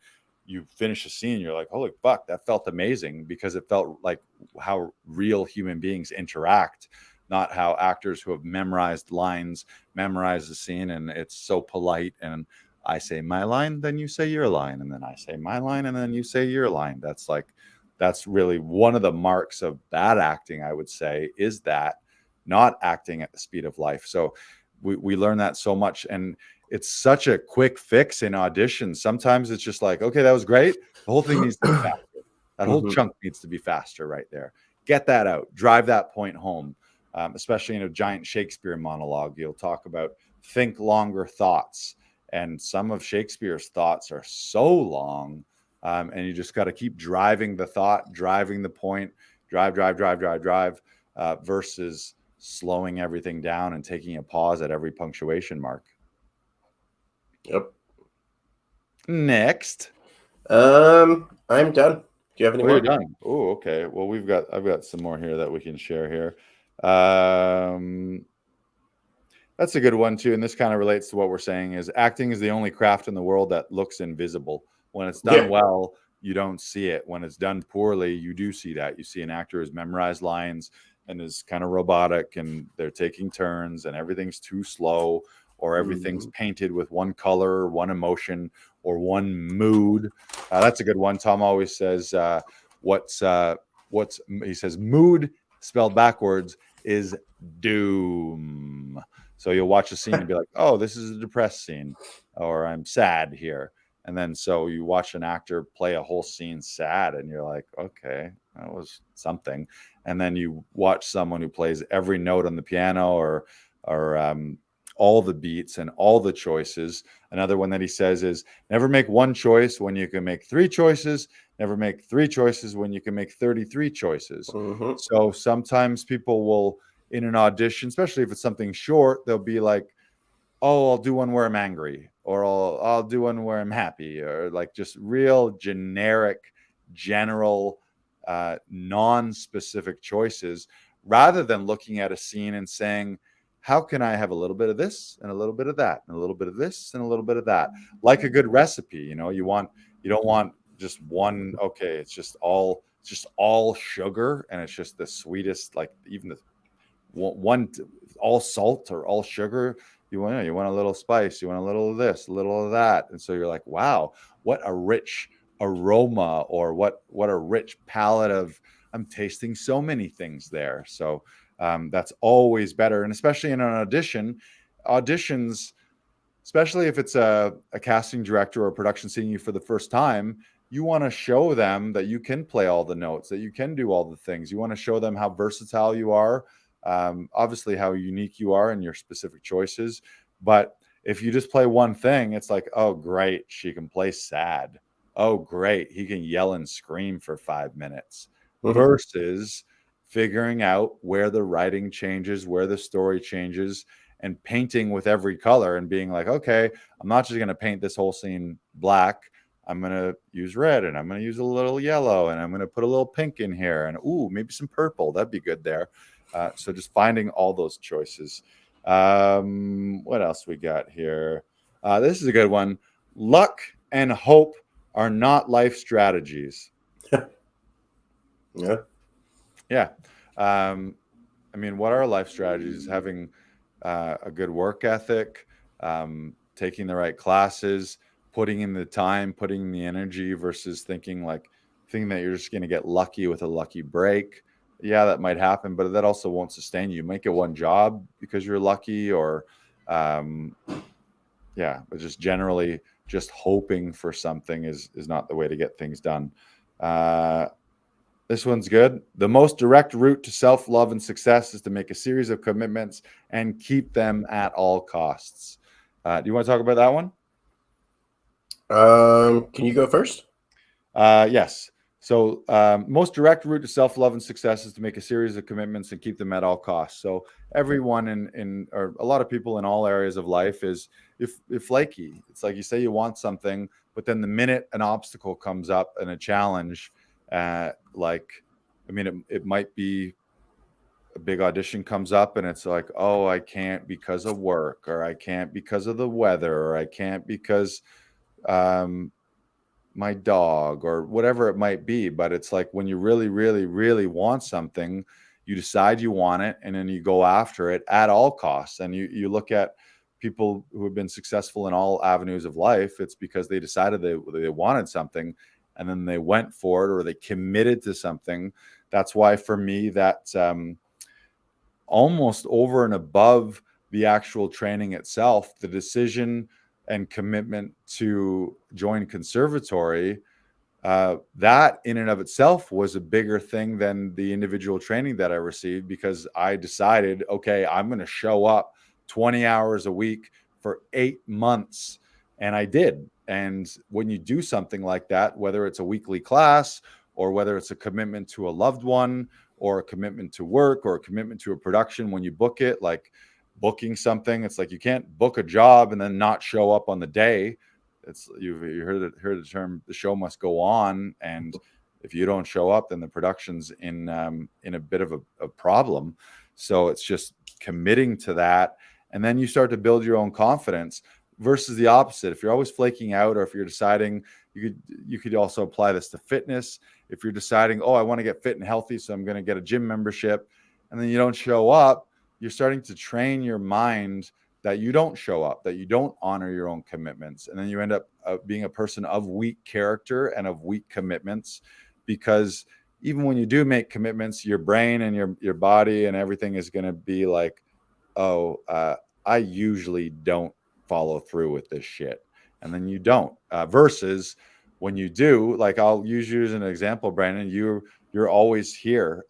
you finish a scene, you're like, holy fuck, that felt amazing, because it felt like how real human beings interact, not how actors who have memorized lines memorize the scene, and it's so polite, and I say my line, then you say your line, and then I say my line, and then you say your line. That's really one of the marks of bad acting, I would say, is that not acting at the speed of life. So we learn that so much, and it's such a quick fix in auditions. Sometimes it's just like, okay, that was great. The whole thing needs to be faster. That whole chunk needs to be faster right there. Get that out. Drive that point home. Especially in a giant Shakespeare monologue, you'll talk about think longer thoughts. And some of Shakespeare's thoughts are so long, and you just got to keep driving the thought, driving the point, drive, versus slowing everything down and taking a pause at every punctuation mark. Yep. Next. I'm done. Do you have any more? You're done. Oh, okay. Well, I've got some more here that we can share here. That's a good one too, and this kind of relates to what we're saying, is acting is the only craft in the world that looks invisible. When it's done well, you don't see it. When it's done poorly, you do see that. You see an actor who's memorized lines and is kind of robotic, and they're taking turns, and everything's too slow, or everything's painted with one color, one emotion, or one mood. That's a good one. Tom always says, he says mood spelled backwards is doom. So you'll watch a scene and be like, oh, this is a depressed scene, or I'm sad here. And then so you watch an actor play a whole scene sad, and you're like, okay, that was something. And then you watch someone who plays every note on the piano, or all the beats and all the choices. Another one that he says is, never make one choice when you can make three choices. Never make three choices when you can make 33 choices. So sometimes people will, in an audition, especially if it's something short, they'll be like, oh, I'll do one where I'm angry, or I'll do one where I'm happy, or like just real generic, general, non-specific choices, rather than looking at a scene and saying, how can I have a little bit of this and a little bit of that and a little bit of this and a little bit of that? Like a good recipe, you don't want just one, okay, it's just all sugar, and it's just the sweetest, like even the one all salt or all sugar. You want a little spice, you want a little of this, a little of that. And so you're like, wow, what a rich aroma, or what a rich palette of, I'm tasting so many things there. So that's always better. And especially in an auditions, especially if it's a casting director or a production seeing you for the first time, you want to show them that you can play all the notes, that you can do all the things. You want to show them how versatile you are, obviously how unique you are in your specific choices. But if you just play one thing, it's like, oh, great, she can play sad. Oh, great, he can yell and scream for 5 minutes. Versus figuring out where the writing changes, where the story changes, and painting with every color, and being like, okay, I'm not just going to paint this whole scene black. I'm going to use red, and I'm going to use a little yellow, and I'm going to put a little pink in here, and ooh, maybe some purple. That'd be good there. So just finding all those choices. What else we got here? This is a good one. Luck and hope are not life strategies. Yeah. I mean, what are life strategies? Having a good work ethic, taking the right classes, putting in the time, putting in the energy, versus thinking that you're just going to get lucky with a lucky break. Yeah, that might happen, but that also won't sustain you. You might get one job because you're lucky, or but just generally just hoping for something is not the way to get things done. This one's good. The most direct route to self-love and success is to make a series of commitments and keep them at all costs. Do you want to talk about that one? Can you go first? Yes. So most direct route to self-love and success is to make a series of commitments and keep them at all costs. So everyone or a lot of people in all areas of life is if flaky. It's like you say you want something, but then the minute an obstacle comes up and a challenge, it might be a big audition comes up and it's like, oh, I can't because of work, or I can't because of the weather, or I can't because my dog, or whatever it might be. But it's like when you really, really, really want something, you decide you want it, and then you go after it at all costs. And you look at people who have been successful in all avenues of life. It's because they decided they wanted something, and then they went for it, or they committed to something. That's why for me, that's almost over and above the actual training itself, the decision and commitment to join conservatory, that in and of itself was a bigger thing than the individual training that I received, because I decided, okay, I'm going to show up 20 hours a week for 8 months. And I did. And when you do something like that, whether it's a weekly class, or whether it's a commitment to a loved one, or a commitment to work, or a commitment to a production, when you book it, like booking something, it's like you can't book a job and then not show up on the day. It's you heard the term, the show must go on. And if you don't show up, then the production's in a bit of a problem. So it's just committing to that. And then you start to build your own confidence, versus the opposite. If you're always flaking out, or if you're deciding, you could also apply this to fitness. If you're deciding, oh, I want to get fit and healthy, so I'm going to get a gym membership, and then you don't show up, you're starting to train your mind that you don't show up, that you don't honor your own commitments. And then you end up being a person of weak character and of weak commitments, because even when you do make commitments, your brain and your body and everything is going to be like, oh, I usually don't follow through with this shit. And then you don't, versus when you do, like I'll use you as an example, Brandon, you're always here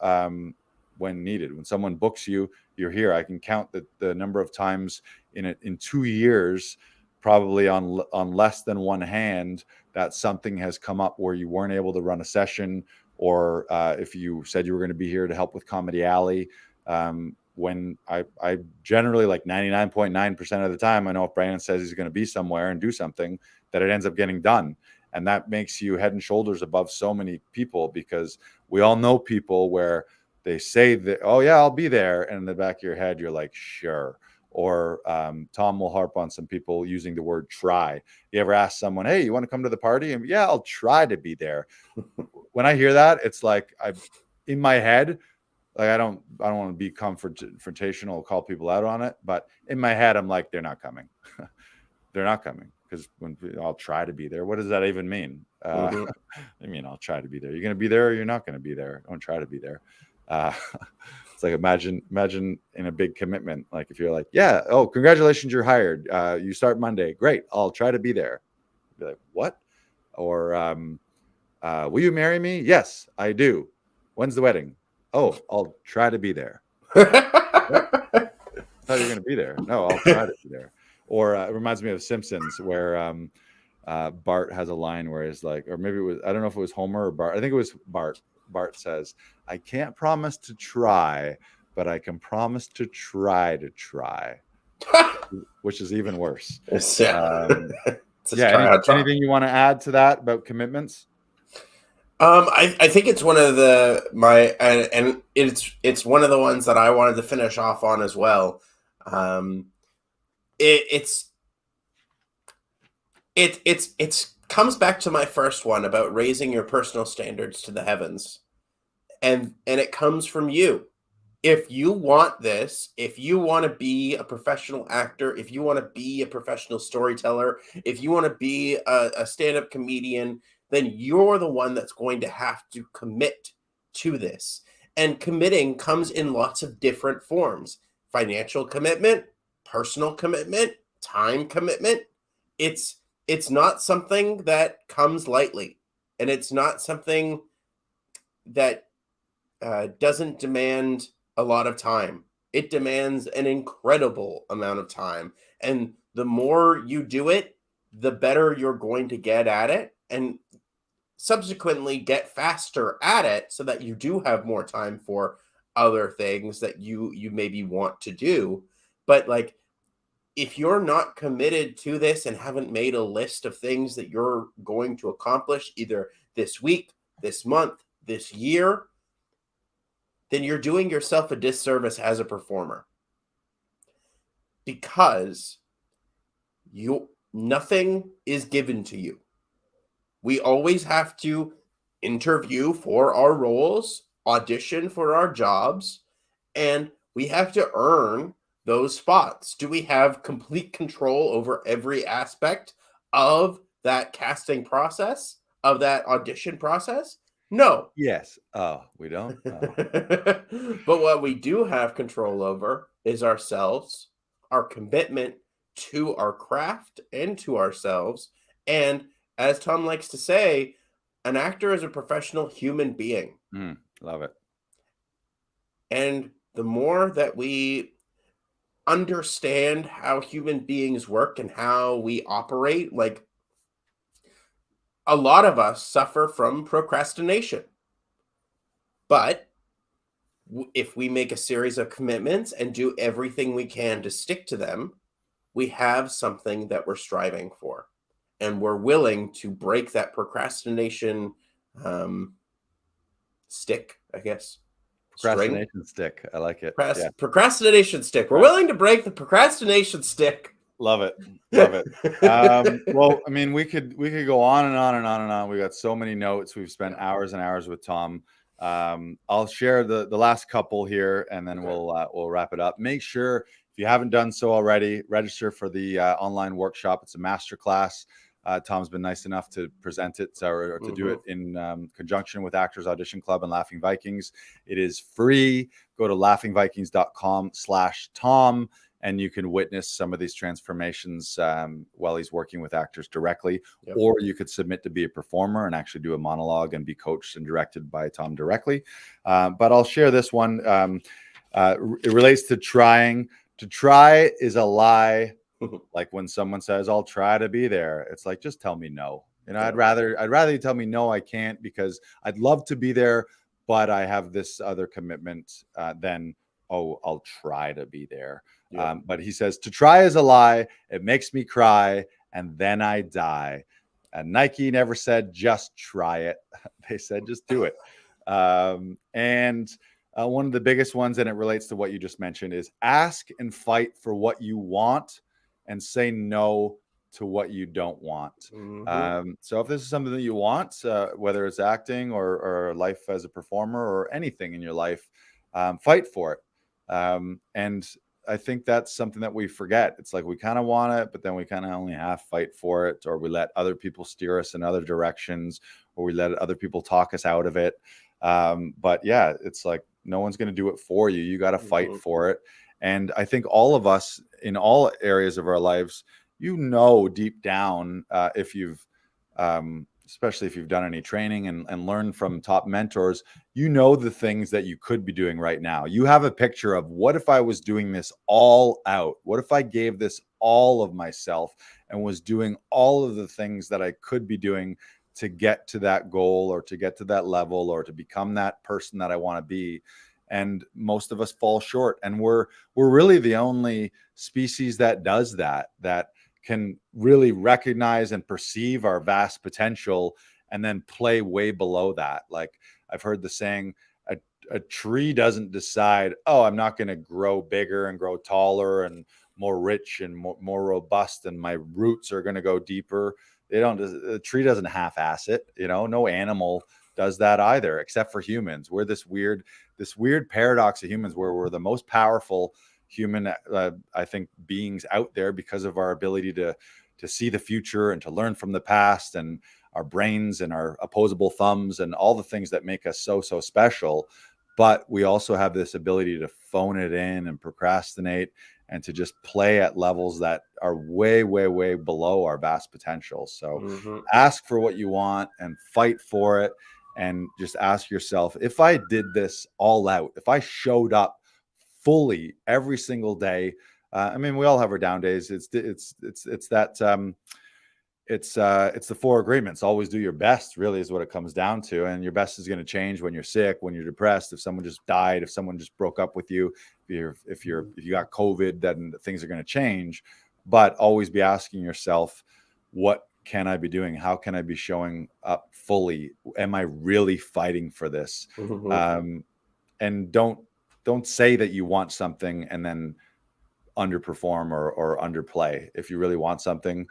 when needed. When someone books you, you're here. I can count the number of times in 2 years, probably on less than one hand, that something has come up where you weren't able to run a session, or if you said you were going to be here to help with Comedy Alley, when I generally, like 99.9% of the time, I know if Brandon says he's going to be somewhere and do something, that it ends up getting done. And that makes you head and shoulders above so many people, because we all know people where they say that, oh yeah, I'll be there, and in the back of your head, you're like, sure. Or Tom will harp on some people using the word try. You ever ask someone, hey, you want to come to the party? And yeah, I'll try to be there. When I hear that, it's like in my head, like I don't want to be confrontational, call people out on it, but in my head, I'm like, they're not coming. They're not coming, because when I'll try to be there, what does that even mean? I mean, I'll try to be there. You're going to be there, or you're not going to be there. Don't try to be there. It's like, imagine in a big commitment, like if you're like, yeah, oh, congratulations, you're hired. You start Monday. Great. I'll try to be there. Be like, what? Or will you marry me? Yes, I do. When's the wedding? Oh, I'll try to be there. I thought you were going to be there. No, I'll try to be there. Or it reminds me of Simpsons, where Bart has a line where he's like, or maybe it was, I don't know if it was Homer or Bart. I think it was Bart. Bart says, I can't promise to try, but I can promise to try, which is even worse. Anything you want to add to that about commitments? I think it's one of and it's one of the ones that I wanted to finish off on as well. It's comes back to my first one about raising your personal standards to the heavens, and it comes from you. If you want this, if you want to be a professional actor, if you want to be a professional storyteller, if you want to be a stand-up comedian, then you're the one that's going to have to commit to this. And committing comes in lots of different forms: financial commitment, personal commitment, time commitment. It's not something that comes lightly, and it's not something that doesn't demand a lot of time. It demands an incredible amount of time. And the more you do it, the better you're going to get at it. And subsequently get faster at it so that you do have more time for other things that you maybe want to do. But like, if you're not committed to this and haven't made a list of things that you're going to accomplish either this week, this month, this year, then you're doing yourself a disservice as a performer, because nothing is given to you. We always have to interview for our roles, audition for our jobs, and we have to earn those spots. Do we have complete control over every aspect of that casting process, of that audition process? No. Yes. Oh, we don't. Oh. But what we do have control over is ourselves, our commitment to our craft and to ourselves. And as Tom likes to say, an actor is a professional human being. Love it. And the more that we understand how human beings work and how we operate, like, a lot of us suffer from procrastination. But if we make a series of commitments and do everything we can to stick to them, we have something that we're striving for. And we're willing to break that procrastination stick, I guess. Procrastination stick. I like it. Procrastination stick. We're willing to break the procrastination stick. Love it. Love it. Well, I mean, we could go on and on and on and on. We got so many notes. We've spent hours and hours with Tom. I'll share the last couple here, and then we'll wrap it up. Make sure, if you haven't done so already, register for the online workshop. It's a masterclass. Tom's been nice enough to present it or to do it in conjunction with Actors Audition Club and Laughing Vikings. It is free. Go to laughingvikings.com/Tom, and you can witness some of these transformations while he's working with actors directly. Yep. Or you could submit to be a performer and actually do a monologue and be coached and directed by Tom directly. But I'll share this one. It relates to trying. To try is a lie. Like when someone says, I'll try to be there, it's like, just tell me no. You know, I'd rather you tell me no, I can't, because I'd love to be there, but I have this other commitment than, oh, I'll try to be there. Yeah. But he says, to try is a lie. It makes me cry, and then I die. And Nike never said, just try it. They said, just do it. One of the biggest ones, and it relates to what you just mentioned, is ask and fight for what you want and say no to what you don't want. So if this is something that you want, whether it's acting or life as a performer or anything in your life, fight for it. And I think that's something that we forget. It's like we kind of want it, but then we kind of only half fight for it, or we let other people steer us in other directions, or we let other people talk us out of it. But yeah, it's like no one's going to do it for you. You got to fight for it. And I think all of us in all areas of our lives, you know, deep down, if you've, especially if you've done any training and learned from top mentors, you know the things that you could be doing right now. You have a picture of, what if I was doing this all out? What if I gave this all of myself and was doing all of the things that I could be doing to get to that goal, or to get to that level, or to become that person that I want to be? And most of us fall short, and we're really the only species that does that can really recognize and perceive our vast potential and then play way below that. Like, I've heard the saying, a tree doesn't decide, oh, I'm not going to grow bigger and grow taller and more rich and more robust, and my roots are going to go deeper. The tree doesn't half-ass it. You know, no animal does that either, except for humans. We're this weird paradox of humans, where we're the most powerful human, I think, beings out there, because of our ability to see the future and to learn from the past, and our brains and our opposable thumbs and all the things that make us so special. But we also have this ability to phone it in and procrastinate, and to just play at levels that are way below our vast potential. So ask for what you want and fight for it. and just ask yourself, if I did this all out, if I showed up fully every single day, I mean, we all have our down days. It's that it's the 4 agreements. Always do your best, really, is what it comes down to. And your best is going to change when you're sick, when you're depressed, if someone just died, if someone just broke up with you, if you got COVID, then things are going to change. But always be asking yourself, what can I be doing? How can I be showing up fully? Am I really fighting for this? And don't say that you want something and then underperform or underplay. If you really want something,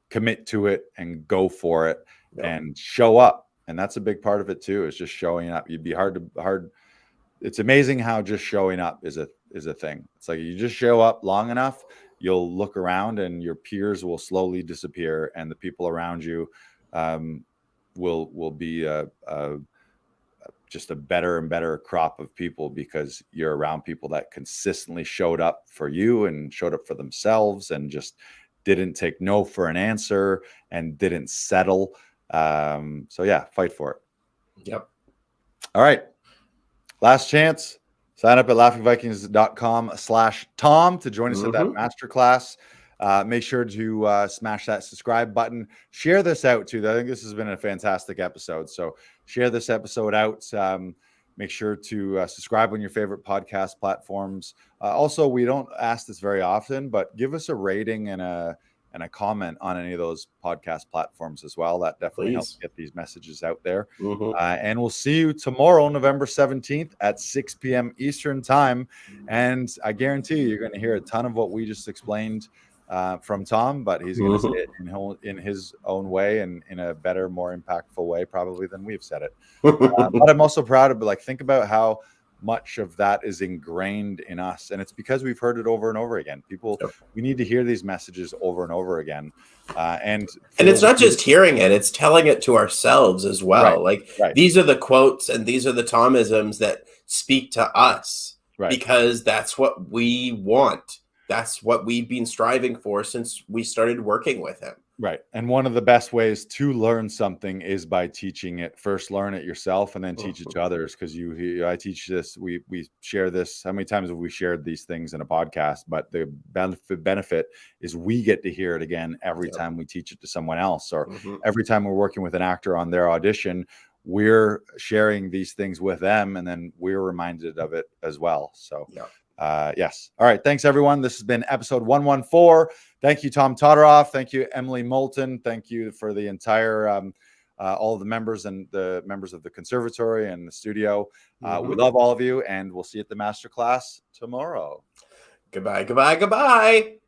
commit to it and go for it and show up. And that's a big part of it too, is just showing up. You'd be hard. It's amazing how just showing up is a thing. It's like, you just show up long enough, you'll look around and your peers will slowly disappear, and the people around you will be just a better and better crop of people, because you're around people that consistently showed up for you and showed up for themselves and just didn't take no for an answer and didn't settle. So yeah, fight for it. Yep. All right. Last chance. Sign up at laughingvikings.com/Tom to join us at that masterclass. Make sure to smash that subscribe button. Share this out too. I think this has been a fantastic episode. So share this episode out. Make sure to subscribe on your favorite podcast platforms. Also, we don't ask this very often, but give us a rating and a comment on any of those podcast platforms as well. That definitely helps get these messages out there. And we'll see you tomorrow, November 17th at 6 p.m. Eastern time. And I guarantee you're going to hear a ton of what we just explained from Tom, but he's going to say it in his own way and in a better, more impactful way probably than we've said it. But I'm also proud of, like, think about how much of that is ingrained in us, and it's because we've heard it over and over again. People, we need to hear these messages over and over again, and it's not just hearing it, it's telling it to ourselves as well. These are the quotes and these are the Thomisms that speak to us, because that's what we want. That's what we've been striving for since we started working with him. Right. And one of the best ways to learn something is by teaching it. First, learn it yourself and then teach it to others. Because I teach this, we share this. How many times have we shared these things in a podcast? But the benefit is we get to hear it again every time we teach it to someone else, or every time we're working with an actor on their audition, we're sharing these things with them, and then we're reminded of it as well. So yes. All right. Thanks, everyone. This has been episode 114. Thank you, Tom Todoroff. Thank you, Emily Moulton. Thank you for the entire, all of the members and the members of the conservatory and the studio. We love all of you, and we'll see you at the masterclass tomorrow. Goodbye, goodbye, goodbye.